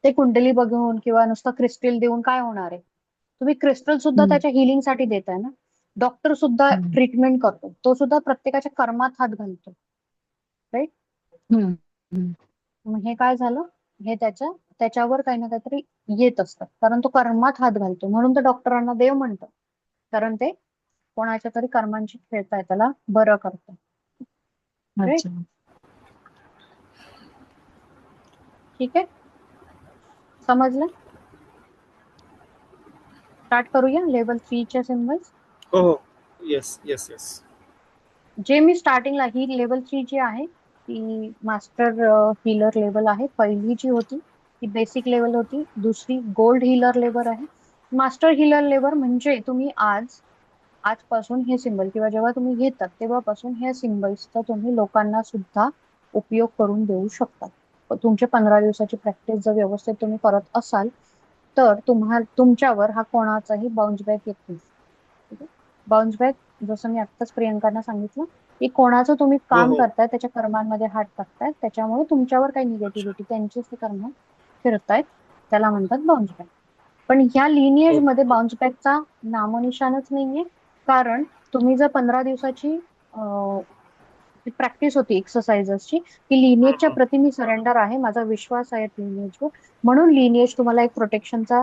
ते कुंडली बघून किंवा नुसतं क्रिस्टल देऊन काय होणार आहे. तुम्ही क्रिस्टल सुद्धा हं. त्याच्या हिलिंगसाठी देताय ना. डॉक्टर सुद्धा हं. ट्रीटमेंट करतो, तो सुद्धा प्रत्येकाच्या कर्मात हात घालतो. राईट. हं. हं. मग हे काय झालं, हे त्याच्यावर काही ना काहीतरी येत असतं, कारण तो कर्मात हात घालतो. म्हणून तर डॉक्टरांना देव म्हणतो, कारण ते कोणाच्या तरी कर्मांची खेळताय, त्याला बरं करतो. राईट. अच्छा. ठीक आहे, समजलं. स्टार्ट करूया लेवल 3 च्या सिम्बल्स. हो हो. Yes yes yes. जे मी स्टार्टिंगला, ही लेवल 3 जी आहे ती मास्टर हीलर लेवल आहे. पहिली जी होती ती बेसिक लेवल होती, दुसरी गोल्ड हीलर लेवल आहे. मास्टर हीलर लेवल म्हणजे तुम्ही आजपासून हे सिंबल किंवा जेव्हा तुम्ही घेतात तेव्हापासून हे सिम्बल्सचा तुम्ही लोकांना सुद्धा उपयोग करून देऊ शकता. तुमचे 15 दिवसाची प्रॅक्टिस जर व्यवस्थित तुम्ही करत असाल, तर तुमच्यावर हा कोणाचाही बाउन्स बॅक येत नाही. ठीक आहे. बाउन्स बॅक, जसं मी आत्ताच प्रियंकांना सांगितलं, की कोणाचं तुम्ही हो काम हो. करताय, त्याच्या कर्मांमध्ये हात टाकताय, त्याच्यामुळे तुमच्यावर काही निगेटिव्हिटी, त्यांचेच ते कर्म फिरतायत, त्याला म्हणतात बाउन्स बॅक. पण ह्या लिनिएज मध्ये ओके. बाउन्स बॅकचा नामोनिशाणच नाहीये. कारण तुम्ही जर 15 दिवसाची प्रॅक्टिस होती एक्सरसाइजेसची, की हां लिनिएजच्या हां. प्रती मी सरेंडर आहे, माझा विश्वास आहे लिनिएजवर, म्हणून लिनिएज तुम्हाला एक प्रोटेक्शनचा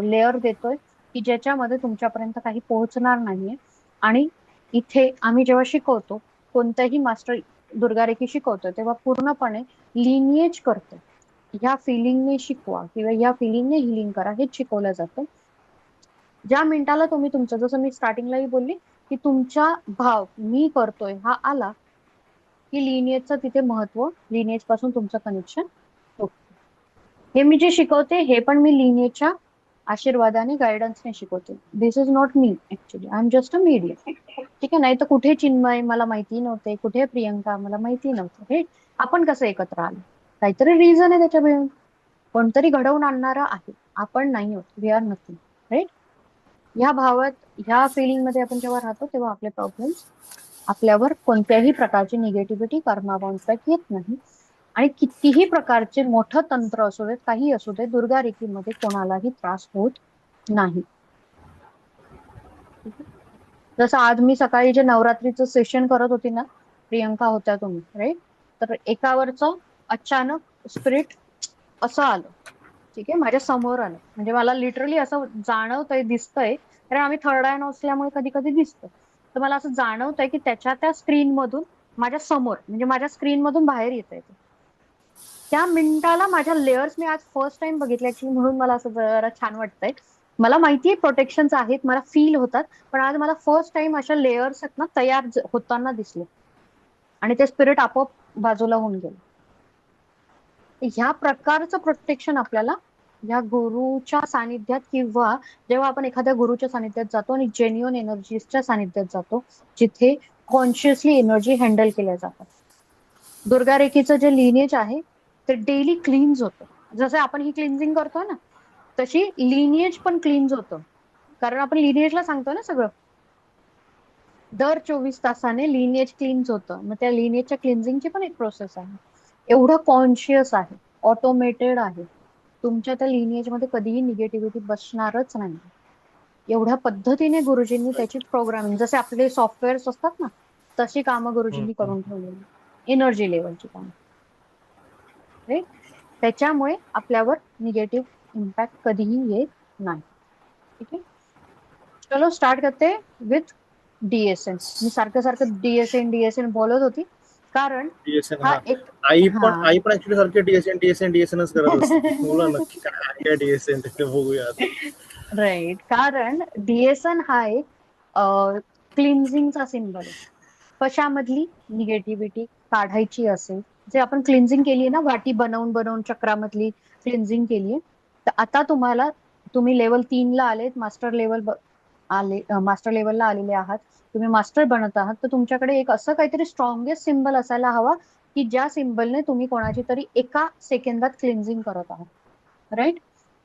लेअर देतोय, की ज्याच्यामध्ये तुमच्यापर्यंत काही पोहोचणार नाहीये. आणि इथे आम्ही जेव्हा शिकवतो, कोणत्याही मास्टर दुर्गारेखी शिकवतो, तेव्हा पूर्णपणे लिनिएज करतो. ह्या फिलिंगने शिकवा किंवा ह्या फिलिंगने हिलिंग करा, हेच शिकवलं जातं. ज्या मिनिटाला तुम्ही तुमचं, जसं मी स्टार्टिंगलाही बोलली, की तुमचा भाव मी करतोय हा आला, की लिनिएजचं तिथे महत्व, लिनिएज पासून तुमचं कनेक्शन तुटतं. हे मी जे शिकवते, हे पण मी लिनिएजच्या आशीर्वादाने, गायडन्सने शिकवते. This is not me actually, I am just a medium. ठीक आहे. नाही तर कुठे चिन्मय मला माहिती नव्हते, कुठे प्रियंका मला माहिती नव्हतं, हे आपण कसं एकत्र आलो, काहीतरी रिझन आहे त्याच्या मिळून, कोणतरी घडवून आणणारा आहे, आपण नाही होत, वी आर नथिंग. राईट. ह्या भावात, ह्या फिलिंग मध्ये आपण जेव्हा राहतो, तेव्हा आपले प्रॉब्लेम्स, आपल्यावर कोणत्याही प्रकारची निगेटिव्हिटी, कर्मा बाउन्स बॅक येत नाही. आणि कितीही प्रकारचे मोठं तंत्र असू देत, काही असू दे, दुर्गा रेखीमध्ये कोणालाही त्रास होत नाही. ठीक आहे? जसं आज मी सकाळी जे नवरात्रीचं सेशन करत होती ना, प्रियंका होत्या तुम्ही, राईट. तर एकावरचं अचानक स्पिरिट असं आलं, ठीक आहे, माझ्या समोर आलं, म्हणजे मला लिटरली असं जाणवतंय, दिसतंय, कारण आम्ही थर्ड आय नसल्यामुळे कधी कधी दिसतं, तर मला असं जाणवतंय की त्या स्क्रीन मधून माझ्या समोर, म्हणजे माझ्या स्क्रीन मधून बाहेर येत आहे. त्या मिनिटाला माझ्या लेअर्स मी आज फर्स्ट टाइम बघितल्या ऍक्च्युली, म्हणून मला असं जरा छान वाटतंय. मला माहितीये प्रोटेक्शन्स आहेत, मला फील होतात, पण आज मला फर्स्ट टाइम अशा लेयर्स आहेत ना तयार होताना दिसले आणि ते स्पिरिट आपोआप बाजूला होऊन गेलं. ह्या प्रकारचं प्रोटेक्शन आपल्याला या गुरुच्या सानिध्यात किंवा जेव्हा आपण एखाद्या गुरुच्या सानिध्यात जातो आणि जेन्युअन एनर्जीच्या सानिध्यात जातो, जिथे कॉन्शियसली एनर्जी हँडल केल्या जातात. दुर्गा रेखेचं जे लिनिएज आहे ते डेली क्लीन्स होतं. जसं आपण ही क्लिन्झिंग करतोय ना, तशी लिनिएज पण क्लीन्स होतं. कारण आपण लिनिएजला सांगतो ना सगळं. दर 24 तासाने लिनिएज क्लीन्स होतं. मग त्या लिनिएजच्या क्लिन्झिंगची पण एक प्रोसेस आहे. एवढं कॉन्शियस आहे, ऑटोमेटेड आहे. तुमच्या त्या लिनिएज मध्ये कधीही निगेटिव्हिटी बसणारच नाही. एवढ्या पद्धतीने गुरुजींनी त्याची प्रोग्रामिंग, जसे आपले सॉफ्टवेअर असतात ना, तशी कामं गुरुजींनी करून ठेवलेली. एनर्जी लेवलची कामं. राईट? त्याच्यामुळे आपल्यावर निगेटिव्ह इम्पॅक्ट कधीही येत नाही. ठीक आहे, चलो स्टार्ट करते विथ डीएसएन. मी सारखं सारखं डीएसएन बोलत होती कारण डीएसएन, हा हा. एक आई हा पण ऍक्च्युली सारखे डीएसएनच करत असते. मुलं नक्की काय डीएसएन ते बघूया आता. राईट, कारण डीएसएन हा एक क्लिन्झिंगचा सिम्बल आहे. कशामधली निगेटिव्हिटी काढायची असेल, जे आपण क्लिन्झिंग केली ना, वाटी बनवून बनवून चक्रामधली क्लिन्झिंग केली, तर आता तुम्ही लेवल 3 ला आलेत, मास्टर लेवलला आलेले आहात, तुम्ही मास्टर बनत आहात, तर तुमच्याकडे एक असं काहीतरी स्ट्रॉंगेस्ट सिम्बल असायला हवा की ज्या सिम्बलने तुम्ही कोणाची तरी एका सेकंदात क्लिन्झिंग करत आहात. राईट?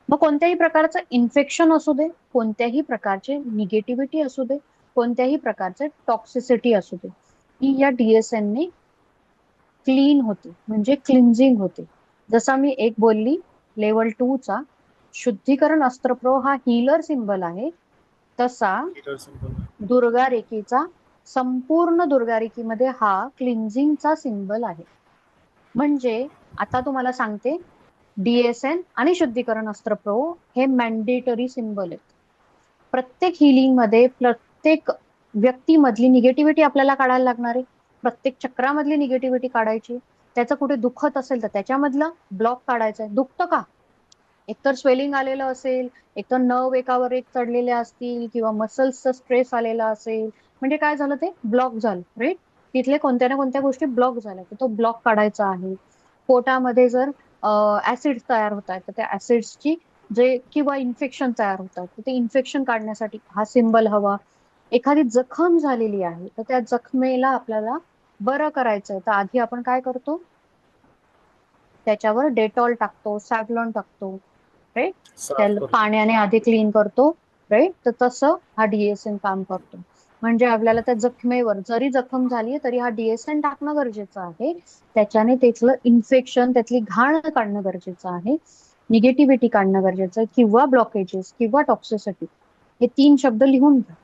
मग कोणत्याही प्रकारचं इन्फेक्शन असू दे, कोणत्याही प्रकारचे निगेटिव्हिटी असू दे, कोणत्याही प्रकारचे टॉक्सिसिटी असू दे, ही या डीएसएन ने क्लीन होते, म्हणजे क्लिन्झिंग होते. जसा मी एक बोलली, लेवल 2 चा शुद्धीकरण अस्त्र प्रो हा हीलर सिम्बल आहे, तसा दुर्गा रेखेचा संपूर्ण दुर्गा रेखेमध्ये हा क्लिन्झिंगचा सिम्बल आहे. म्हणजे आता तुम्हाला सांगते, डीएसएन आणि शुद्धीकरण अस्त्र प्रो हे मॅन्डेटरी सिम्बल आहेत. प्रत्येक हिलिंग मध्ये प्रत्येक व्यक्तीमधली निगेटिव्हिटी आपल्याला काढायला लागणार आहे. प्रत्येक चक्रामधली निगेटिव्हिटी काढायची. त्याचं कुठे दुखत असेल तर त्याच्यामधलं ब्लॉक काढायचं आहे. दुखतं का? एकतर स्वेलिंग आलेलं असेल, एकतर नर्व एकावर एक चढलेले असतील, किंवा मसल्सचा स्ट्रेस आलेला असेल, म्हणजे काय झालं, ते ब्लॉक झालं. राईट? तिथले कोणत्या ना कोणत्या गोष्टी ब्लॉक झाल्या, तर तो ब्लॉक काढायचा आहे. पोटामध्ये जर ऍसिड तयार होत आहेत, तर त्या ऍसिड्सची किंवा इन्फेक्शन तयार होतात, तर ते इन्फेक्शन काढण्यासाठी हा सिम्बल हवा. एखादी जखम झालेली आहे, तर त्या जखमेला आपल्याला बरं करायचंय, तर आधी आपण काय करतो, त्याच्यावर डेटॉल टाकतो, सॅव्लॉन टाकतो. राईट? त्या साफ करतो. पाण्याने आधी क्लीन करतो. राईट? तर तसं हा डीएसएन काम करतो. म्हणजे आपल्याला त्या जखमेवर जरी जखम झाली तरी हा डीएसएन टाकणं गरजेचं आहे. त्याच्याने त्यातलं इन्फेक्शन, त्यातली घाण काढणं गरजेचं आहे, निगेटिव्हिटी काढणं गरजेचं आहे, किंवा ब्लॉकेजेस किंवा टॉक्सिसिटी. हे 3 शब्द लिहून घ्या.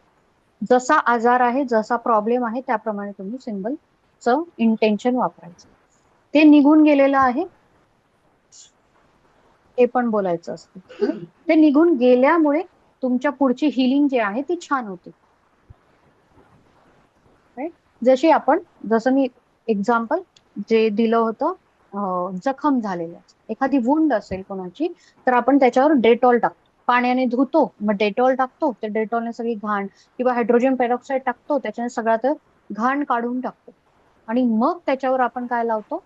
जसा आजार आहे, जसा प्रॉब्लेम आहे, त्याप्रमाणे तुम्ही सिम्बलचं इंटेन्शन वापरायचं. ते निघून गेलेलं आहे, हे पण बोलायचं असतं. ते निघून गेल्यामुळे तुमच्या पुढची हिलिंग जी आहे ती छान होते. राईट? जसं मी एक्झाम्पल जे दिलं होतं, जखम झालेल्या, एखादी वुंड असेल कोणाची, तर आपण त्याच्यावर डेटॉल टाकतो, पाण्याने धुतो, मग डेटॉल टाकतो, त्या डेटॉलने सगळी घाण, किंवा हायड्रोजन पेरॉक्साईड टाकतो, त्याच्याने सगळ्यात घाण काढून टाकतो. आणि मग त्याच्यावर आपण काय लावतो,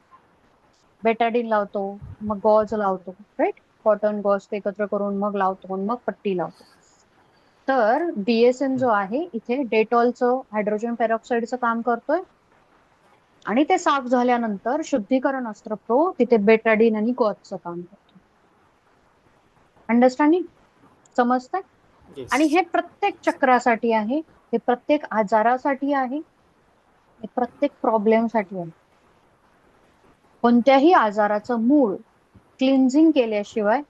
बेटाडीन लावतो, मग गॉज लावतो. राईट? कॉटन गॉज ते एकत्र करून मग लावतो, मग पट्टी लावतो. तर डीएसएन जो आहे इथे डेटॉलचं, हायड्रोजन पेरॉक्साईडचं काम करतोय, आणि ते साफ झाल्यानंतर शुद्धीकरण अस्त्र प्रो तिथे बेटाडीन आणि गॉजचं काम करतो. अंडरस्टँडिंग? समजतंय? Yes. आणि हे प्रत्येक चक्रासाठी आहे, हे प्रत्येक आजारासाठी आहे, हे प्रत्येक प्रॉब्लेमसाठी आहे. कोणत्याही आजाराचं मूळ क्लिन्झिंग केल्याशिवाय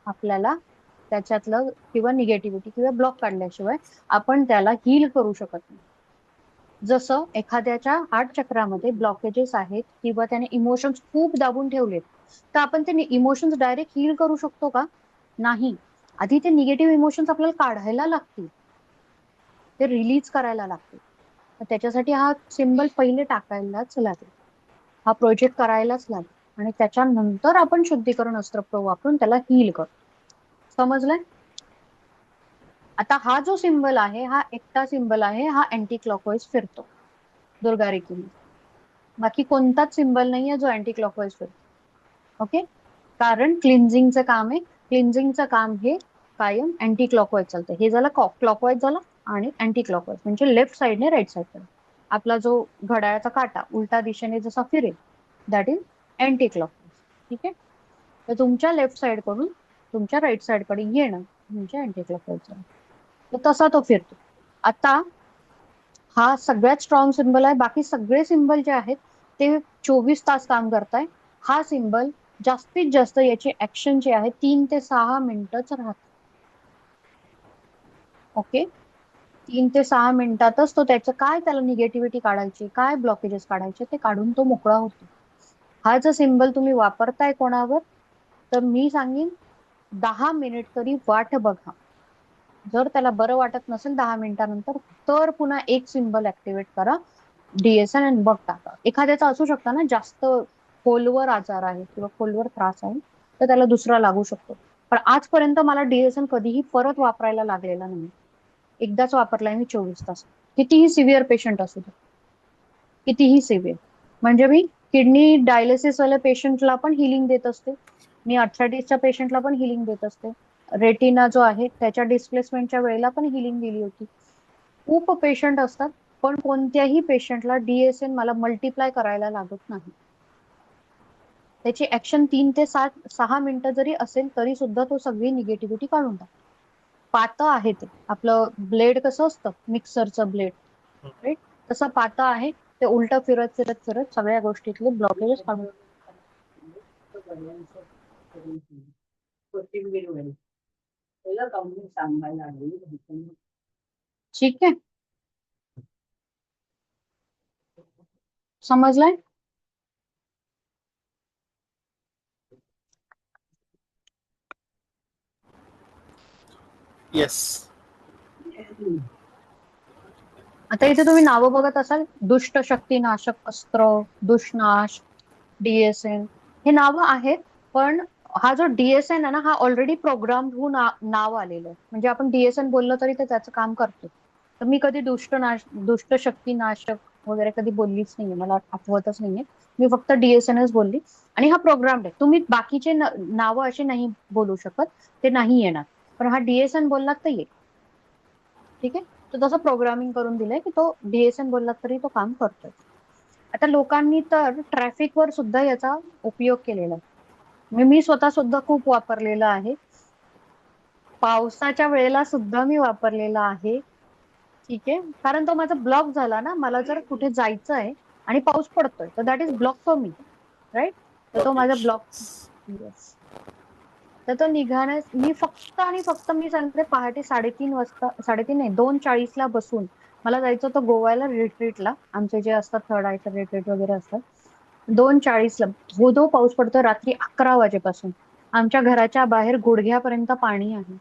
आपल्याला त्याच्यातलं किंवा निगेटिव्हिटी किंवा ब्लॉक काढल्याशिवाय आपण त्याला हील करू शकत नाही. जसं एखाद्याच्या हार्ट चक्रामध्ये ब्लॉकेजेस आहेत, किंवा त्याने इमोशन्स खूप दाबून ठेवलेत, तर आपण ते इमोशन्स डायरेक्ट हील करू शकतो का? नाही. आधी ते निगेटिव्ह इमोशन्स आपल्याला काढायला लागतील, ते रिलीज करायला लागतील. तर त्याच्यासाठी हा सिम्बल पहिले टाकायलाच लागेल, हा प्रोजेक्ट करायलाच लागेल, आणि त्याच्यानंतर आपण शुद्धीकरण अस्त्र वापरून त्याला हील करतो. समजलंय? आता हा जो सिम्बल आहे हा एकटा सिम्बल आहे, हा अँटी क्लॉकवाईज फिरतो दुर्गा रेकीमध्ये. बाकी कोणताच सिम्बल नाहीये जो अँटी क्लॉकवाईज फिरतो. ओके, कारण क्लिन्झिंगचं काम आहे. क्लिन्झिंगचं काम हे कायम अँटी क्लॉकवाईज चालतं. हे झालं क्लॉकवाईज झालं आणि अँटी क्लॉकवाईज म्हणजे लेफ्ट साइडने राईट साइडकडे. आपला जो घड्याळाचा काटा उलटा दिशेने जसा फिरेल दॅट इज अँटी क्लॉकवाईज. ठीक आहे, तर तुमच्या लेफ्ट साइड कडून तुमच्या राईट साइड कडे येणं म्हणजे अँटी क्लॉकवाईज झालं. तर तसा तो फिरतो. आता हा सगळ्यात स्ट्रॉंग सिम्बल आहे. बाकी सगळे सिम्बल जे आहेत ते 24 तास काम करताय. हा सिम्बल जास्तीत जास्त याची ऍक्शन जी आहे 3 ते 6 मिनिटच राहते. ओके, 3 ते 6 मिनिटातच तो त्याचं काय त्याला निगेटिव्हिटी काढायची, काय ब्लॉकेजेस काढायचे ते काढून तो मोकळा होतो. हा जर सिम्बल तुम्ही वापरताय कोणावर, तर मी सांगेन 10 मिनिट तरी वाट बघा. जर त्याला बरं वाटत नसेल 10 मिनिटानंतर, तर पुन्हा एक सिम्बल ऍक्टिव्हेट करा डीएसएन आणि बघ टाका. एखाद्याचा असू शकता ना जास्त खोलवर आजार आहे किंवा खोलवर त्रास आहे, तर त्याला दुसरा लागू शकतो. पण आजपर्यंत मला डीएसएन कधीही परत वापरायला लागलेला नाही. एकदाच वापरलाय मी 24 तास. कितीही सिव्हिअर पेशंट असू दे, कितीही सिव्हिअर. म्हणजे मी किडनी डायलिसिस वाल्या पेशंटला पण हिलिंग देत असते, मी आर्थरायटिसच्या पेशंटला पण हिलिंग देत असते, रेटिना जो आहे त्याच्या डिस्प्लेसमेंटच्या वेळेला पण हिलिंग दिली होती. खूप पेशंट असतात, पण कोणत्याही पेशंटला डीएसएन मला मल्टिप्लाय करायला लागत नाही. त्याची ऍक्शन 3 ते 6 मिनिटं जरी असेल तरी सुद्धा तो सगळी निगेटिव्हिटी काढून टाकतो. पातं आहे ते, आपलं ब्लेड कसं असतं मिक्सरचं ब्लेड, राईट, तसं पातं आहे ते. उलट फिरत फिरत फिरत सगळ्या गोष्टीतले ब्लॉकेजेस काढून. ठीक आहे, समजलंय? येस. आता इथे तुम्ही नावं बघत असाल, दुष्ट शक्तीनाशक अस्त्र, दुष्नाश, डीएसएन, हे नावं आहेत. पण हा जो डीएसएन आहे ना, हा ऑलरेडी प्रोग्राम होऊन नाव आलेलं आहे. म्हणजे आपण डीएसएन बोललो तरी ते त्याचं काम करतो. तर मी कधी दुष्ट शक्तीनाशक वगैरे कधी बोललीच नाहीये, मला आठवतच नाहीये. मी फक्त डीएसएनच बोलली. आणि हा प्रोग्राम आहे, तुम्ही बाकीचे नावं अशी नाही बोलू शकत, ते नाही येणार. पण हा डीएसएन बोललात तर येईल. ठीक आहे, तर तसं प्रोग्रामिंग करून दिलंय की तो डीएसएन बोललात तरी तो काम करतोय. आता लोकांनी तर ट्रॅफिकवर सुद्धा याचा उपयोग केलेला आहे. मी स्वतः सुद्धा खूप वापरलेला आहे. पावसाच्या वेळेला सुद्धा मी वापरलेला आहे. ठीक आहे, कारण तो माझा ब्लॉक झाला ना, मला जर कुठे जायचं आहे आणि पाऊस पडतोय तर that is block for me, right. तर तो माझा ब्लॉक. येस, तर तो निघाण्यास मी फक्त आणि फक्त मी सांगते पहाटे 3:30 वाजता, 3:30 नाही 2:40 बसून मला जायचं होतं गोव्याला रिट्रीटला. आमचे जे असतात थर्ड आयचं रिट्रीट वगैरे असतात. 2:40 धो पाऊस पडतो रात्री 11 वाजेपासून. आमच्या घराच्या बाहेर गुडघ्यापर्यंत पाणी आहे.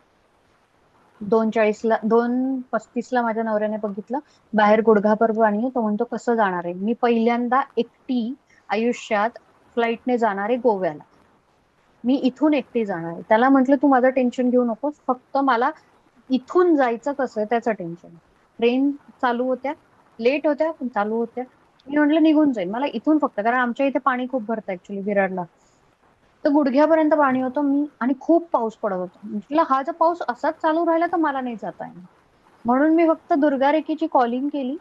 2:35 माझ्या नवऱ्याने बघितलं, बाहेर गुडघाभर पाणी आहे. तो म्हणतो कसं जाणार आहे. मी पहिल्यांदा एकटी आयुष्यात फ्लाईटने जाणार आहे गोव्याला. मी इथून एकटी जाणार आहे. त्याला म्हंटल तू माझं टेन्शन घेऊ नकोस, फक्त मला इथून जायचं कसं त्याचं टेन्शन. ट्रेन चालू होत्या, लेट होत्या पण चालू होत्या. मी म्हटलं निघून जाईल, मला इथून फक्त, कारण आमच्या इथे पाणी खूप भरतं ऍक्च्युली विरारला. तर गुडघ्यापर्यंत पाणी होतं मी, आणि खूप पाऊस पडत होता. म्हटलं हा जर पाऊस असाच चालू राहिला तर मला नाही जाता येणार. म्हणून मी फक्त दुर्गा रेकीची कॉलिंग केली.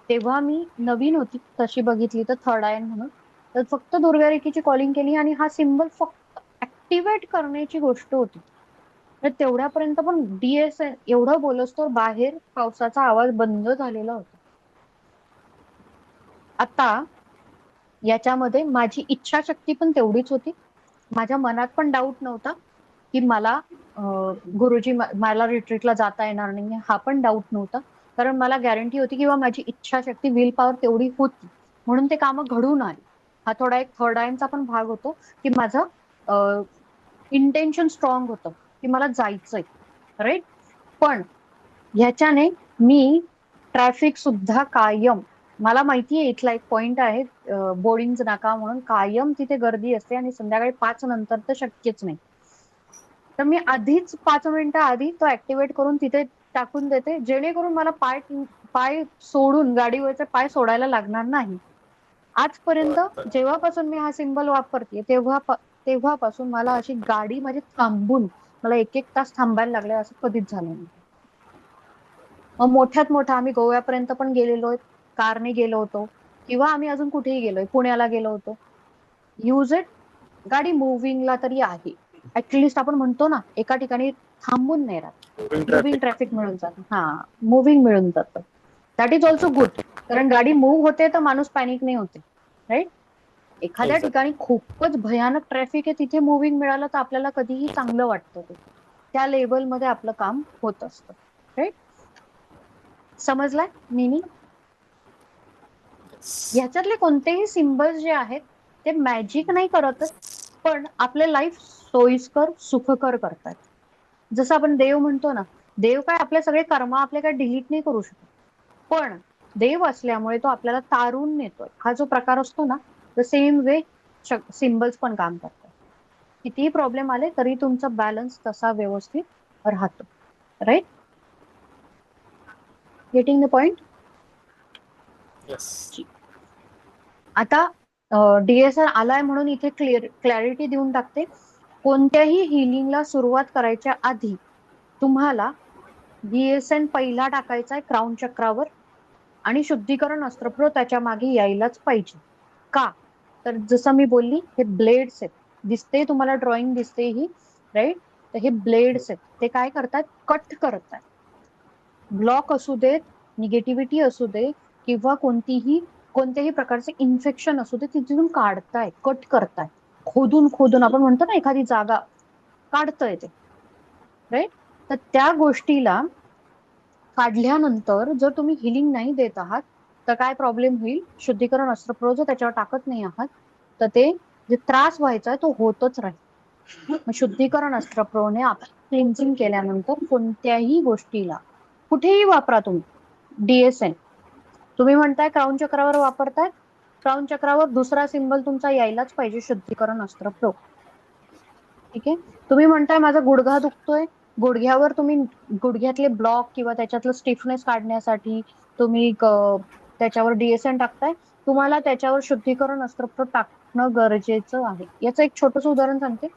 तेव्हा मी नवीन होती तशी बघितली तर थर्ड आयन म्हणून. तर फक्त दुर्गा रेकीची कॉलिंग केली आणि हा सिम्बल फक्त ऍक्टिव्हेट करण्याची गोष्ट होती. तर तेवढ्यापर्यंत पण डीएसएन एवढं बोलस तर बाहेर पावसाचा आवाज बंद झालेला होता. आता याच्यामध्ये माझी इच्छाशक्ती पण तेवढीच होती. माझ्या मनात पण डाऊट नव्हता की मला गुरुजी मला रिट्रीटला जाता येणार नाही, हा पण डाऊट नव्हता. कारण मला गॅरंटी होती किंवा माझी इच्छाशक्ती विल पॉवर तेवढी होती, म्हणून ते कामं घडून आली. हा थोडा एक थर्ड आयनचा पण भाग होतो की माझं इंटेन्शन स्ट्रॉंग होतं की मला जायचंय, राईट. पण ह्याच्याने मी ट्रॅफिक सुद्धा कायम, मला माहितीये इथला एक पॉइंट आहे बोर्डिंग नाका म्हणून, कायम तिथे गर्दी असते आणि संध्याकाळी 5 नंतर तर शक्यच नाही. तर मी आधीच 5 मिनिटं आधी तो ऍक्टिव्हेट करून तिथे टाकून देते, जेणेकरून मला पाय सोडून गाडीवरचे पाय सोडायला लागणार नाही. आजपर्यंत जेव्हापासून मी हा सिम्बॉल वापरते तेव्हापासून मला अशी गाडी माझी थांबून मला 1-1 तास थांबायला लागले असं कधीच झालं नाही. मग मोठ्यात मोठं आम्ही गोव्यापर्यंत पण गेलेलो, कारने गेलो होतो, किंवा आम्ही अजून कुठेही गेलोय, पुण्याला गेलो होतो. Use it. गाडी मुव्हिंगला तरी आहे. ऍटलिस्ट आपण म्हणतो ना, एका ठिकाणी थांबून नाही राहत. मुव्हिंग ट्रॅफिक मिळून जातं. हा, मुव्हिंग मिळून जातं. That is also good. कारण गाडी मूव्ह होते तर माणूस पॅनिक नाही होते, राईट. एखाद्या Exactly. ठिकाणी खूपच भयानक ट्रॅफिक आहे, तिथे मुव्हिंग मिळालं तर आपल्याला कधीही चांगलं वाटतं ते. त्या लेवलमध्ये आपलं काम होत असतं, राईट. समजलाय मिनिंग? ह्याच्यातले कोणतेही सिम्बल्स जे आहेत ते मॅजिक नाही करतच, पण आपले लाईफ सोयीस्कर सुखकर करतात. जसं आपण देव म्हणतो ना, देव काय आपले सगळे कर्म आपले काय डिलीट नाही करू शकत, पण देव असल्यामुळे तो आपल्याला तारून नेतोय. हा जो प्रकार असतो ना, द सेम वे सिम्बल्स पण काम करतात. कितीही प्रॉब्लेम आले तरी तुमचा बॅलन्स तसा व्यवस्थित राहतो, right. Getting the point? Yes. आता डीएसएन आलाय म्हणून इथे क्लॅरिटी देऊन टाकते. कोणत्याही हिलिंगला सुरुवात करायच्या आधी तुम्हाला डीएसएन पहिला टाकायचा आहे क्राऊन चक्रावर, आणि शुद्धीकरण अस्त्रप्रो त्याच्या मागे यायलाच पाहिजे. का? तर जसं मी बोलली, हे ब्लेड्स आहेत. दिसते तुम्हाला, ड्रॉइंग दिसते ही, राईट. तर हे ब्लेड्स आहेत, ते काय करतात? कट करतात. ब्लॉक असू देत, निगेटिव्हिटी असू दे, किंवा कोणत्याही प्रकारचे इन्फेक्शन असू दे, तिथून काढताय, कट करताय. खोदून खोदून आपण म्हणतो ना, एखादी जागा काढतंय ते, राईट. तर त्या गोष्टीला काढल्यानंतर जर तुम्ही हिलिंग नाही देत आहात तर काय प्रॉब्लेम होईल? शुद्धीकरण अस्त्रप्रो जर त्याच्यावर टाकत नाही आहात तर ते जे त्रास व्हायचा तो होतच राहील. मग शुद्धीकरण अस्त्रप्रोने क्लिन्झिंग केल्यानंतर कोणत्याही गोष्टीला कुठेही वापरा तुम्ही डीएसएन. तुम्ही म्हणताय क्राऊन चक्रावर वापरताय, क्राऊन चक्रावर दुसरा सिंबल तुमचा यायलाच पाहिजे, शुद्धीकरण अस्त्रप्रो. ठीक आहे. तुम्ही म्हणताय माझा गुडघा दुखतोय, गुडघ्यावर तुम्ही गुडघ्यातले ब्लॉक किंवा त्याच्यातलं स्टिफनेस काढण्यासाठी तुम्ही त्याच्यावर डीएसएन टाकताय, तुम्हाला त्याच्यावर शुद्धीकरण अस्त्रप्रो टाकणं गरजेचं आहे. याचं एक छोटंसं उदाहरण सांगते.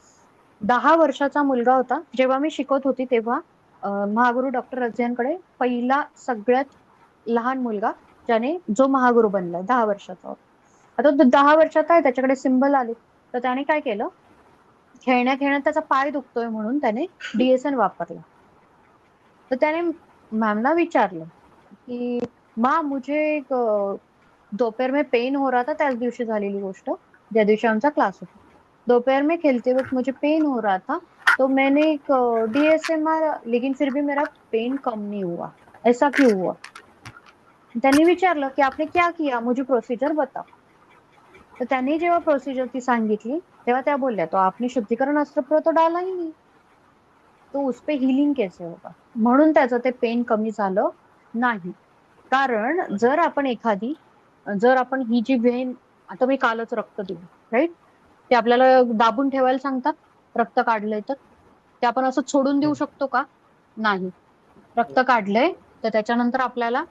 10 वर्षाचा मुलगा होता, जेव्हा मी शिकत होती तेव्हा महागुरु डॉक्टर रझियांकडे पहिला सगळ्यात लहान मुलगा जो महागुरु बनलाय 10 वर्षाचा होता. आता तो 10 वर्षाचा आहे, त्याच्याकडे सिंबल आले, तर त्याने काय केलं? खेळण्या खेळण्यात त्याचा पाय दुखतोय म्हणून त्याने डीएसएन वापरला. तर त्याने मॅमला विचारलं की माँ मुझे दोपहर में पेन हो रहा था, त्याच दिवशी झालेली गोष्ट, ज्या दिवशी आमचा क्लास होता. दोपहर में खेलते वक्त मुझे पेन हो रहा था, तो मैंने एक डीएसएन मारा, लेकिन फिर भी मेरा पेन कम नहीं हुआ, ऐसा क्यों हुआ? त्यांनी विचारलं की आपने क्या किया, मुझे प्रोसीजर बताओ. तर त्यांनी जेव्हा प्रोसीजर ती सांगितली तेव्हा त्या बोलल्या, तो आपने शुद्धीकरण अस्त्रप्रो तो डाला ही नहीं, तो उस पे हिलिंग कैसे होगा? म्हणून त्याचं ते पेन कमी झालं नाही. कारण जर आपण ही जी वेन, आता मी कालच रक्त दिलं, राईट, ते आपल्याला दाबून ठेवायला सांगतात, रक्त काढलंय तर ते आपण असं सोडून देऊ शकतो का? नाही. रक्त काढलंय तर त्याच्यानंतर आपल्याला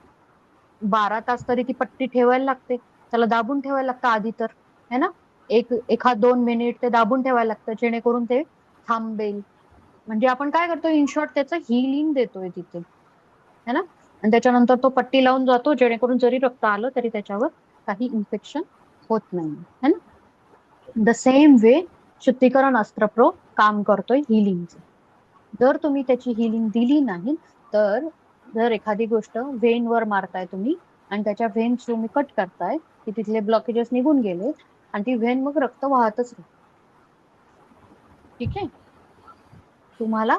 12 तास तरी ती पट्टी ठेवायला लागते, त्याला दाबून ठेवायला लागतं आधी तर, है ना. एखाद 2 मिनिट ते दाबून ठेवायला लागतं, जेणेकरून ते थांबेल. म्हणजे आपण काय करतो, इन शॉर्ट त्याचं हिलिंग देतोय तिथे, है ना. आणि त्याच्यानंतर तो पट्टी लावून जातो, जेणेकरून जरी रक्त आलं तरी त्याच्यावर काही इन्फेक्शन होत नाही, है ना. द सेम वे शुद्धीकरण अस्त्रप्रो काम करतोय हिलिंगचं. जर तुम्ही त्याची हिलिंग दिली नाही तर, जर एखादी गोष्ट वेनवर मारताय तुम्ही आणि त्याच्या व्हेन्स तुम्ही कट करताय की तिथले ब्लॉकेजेस निघून गेले आणि ती व्हेन मग रक्त वाहतच राहील. ठीक आहे. तुम्हाला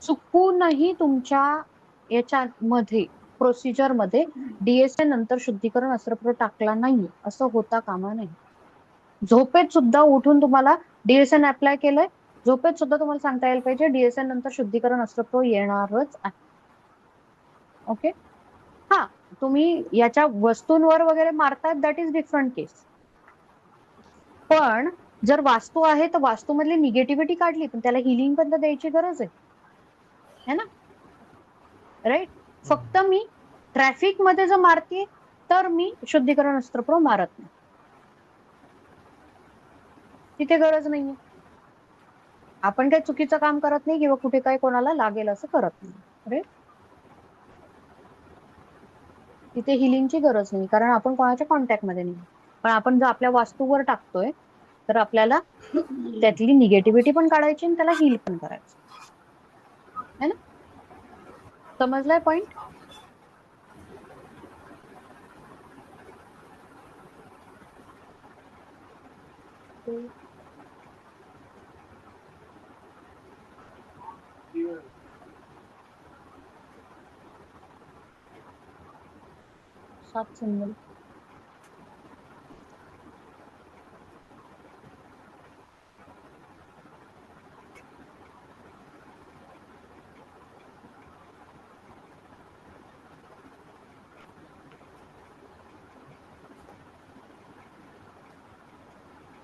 चुकूनही तुमच्या याच्यामध्ये प्रोसिजर मध्ये डीएसएन नंतर शुद्धीकरण अस्त्रप्रो टाकला नाही असं होता कामा नये. झोपेत सुद्धा उठून तुम्हाला डीएसएन अप्लाय केलंय, झोपेत सुद्धा तुम्हाला सांगता यायला पाहिजे डीएसएन नंतर शुद्धीकरण अस्त्रप्रो येणारच आहे. ओके. हा, तुम्ही याच्या वस्तूंवर वगैरे मारतात, दॅट इज डिफरंट केस. पण जर वास्तू आहे तर वास्तूमधली निगेटिव्हिटी काढली, पण त्याला हिलिंग पण तर द्यायची गरज आहे, है ना? राईट. फक्त मी ट्रॅफिक मध्ये जर मारते तर मी शुद्धीकरण अस्त्र मारत नाही, तिथे गरज नाहीये. आपण काही चुकीचं काम करत नाही किंवा कुठे काही कोणाला लागेल असं करत नाही. राईट. तिथे हिलिंगची गरज नाही, कारण आपण कोणाच्या कॉन्टॅक्ट मध्ये नाही. पण आपण जर आपल्या वास्तूवर टाकतोय तर आपल्याला त्यातली निगेटिव्हिटी पण काढायची आणि त्याला हील पण करायचं, है ना? समजलाय पॉइंट? सात सिंबल.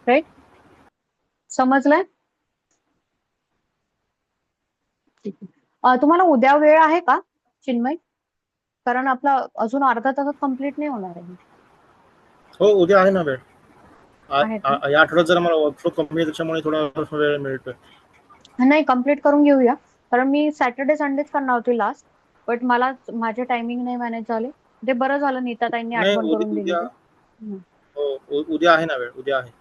राईट. समजलंय? तुम्हाला उद्या वेळ आहे का चिन्मय? कारण आपला अजून अर्धा तासात कंप्लीट नाही होणार आहे. हो, उद्या आहे ना वेळ. आहे का? या आठवड्यात जरा मला वर्कफ्लो कमी आहे, त्याच्यामुळे थोडा वेळ मिळतोय. नाही, कम्प्लीट करून घेऊया, कारण मी सॅटर्डे संडेच करणार होती लास्ट, बट मला माझे टायमिंग नाही मॅनेज झाले. ते बरं झालं नीताताईंनी नाही, आठवण करून दिली उद्या ते. हम्म. हो, उद्या आहे ना वेळ, उद्या आहे.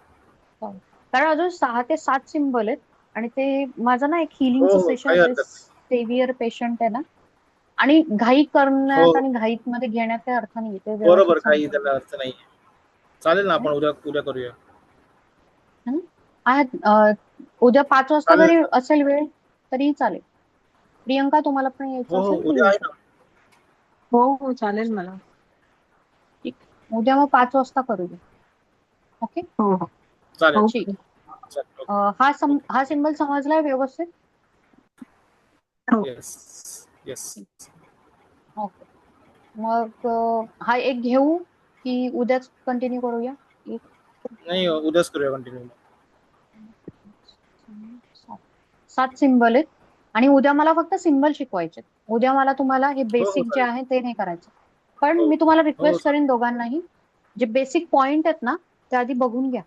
चालेल. कारण अजून 6 ते 7 सिम्बल आहेत आणि ते माझं ना एक हो हिलिंगचं हो, सेशन काही आहे, हरकत नाही. सेव्हिअर पेशंट आहे ना, आणि घाई करण्यात हो, आणि घाईत मध्ये घेण्यात काही अर्थ नाही, ते बरोबर, व्यवस्थित काही समजून त्याला अर्थ नाही. चालेल ना, आपण घ्या. उद्या करूया. आहेत उद्या 5 वाजता चालेल जरी ना. असेल वेळ तरीही चालेल. प्रियंका, तुम्हाला पण यायचं हो हो, असेल तर उद्या येऊ आहे शकतो. ना. हो हो चालेल मला. ठीक. उद्या मग 5 वाजता करूया. ओके. हो हो. चालेल. ठीक. चालेल. हा सिम्बल समजलाय व्यवस्थित? Yes yes. ओके. मग हा एक घेऊ की उद्याच कंटिन्यू करूया? एक, नाही, उद्याच करूया कंटिन्यू. 7 सिम्बल आहेत आणि उद्या मला फक्त सिम्बल शिकवायचे. उद्या मला तुम्हाला हे हो हो, बेसिक जे चालेल. आहे ते नाही करायचं. पण हो मी तुम्हाला हो, रिक्वेस्ट करेन दोघांनाही, जे बेसिक पॉइंट आहेत ना ते आधी बघून घ्या.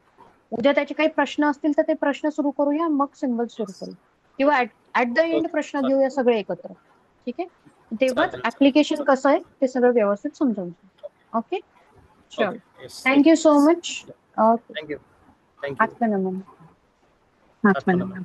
उद्या त्याचे काही प्रश्न असतील तर ते प्रश्न सुरू करूया, मग सिम्बल सुरू करू, किंवा ऍट द एंड प्रश्न चालेल घेऊया सगळे एकत्र. ठीक आहे. तेव्हाच चालेल. ऍप्लिकेशन कसं आहे ते सगळं व्यवस्थित समजावून घेऊ. ओके. चलो. Okay. Yes. Thank you so much. Okay. Thank you. हात का नमन. हाच म्हणा.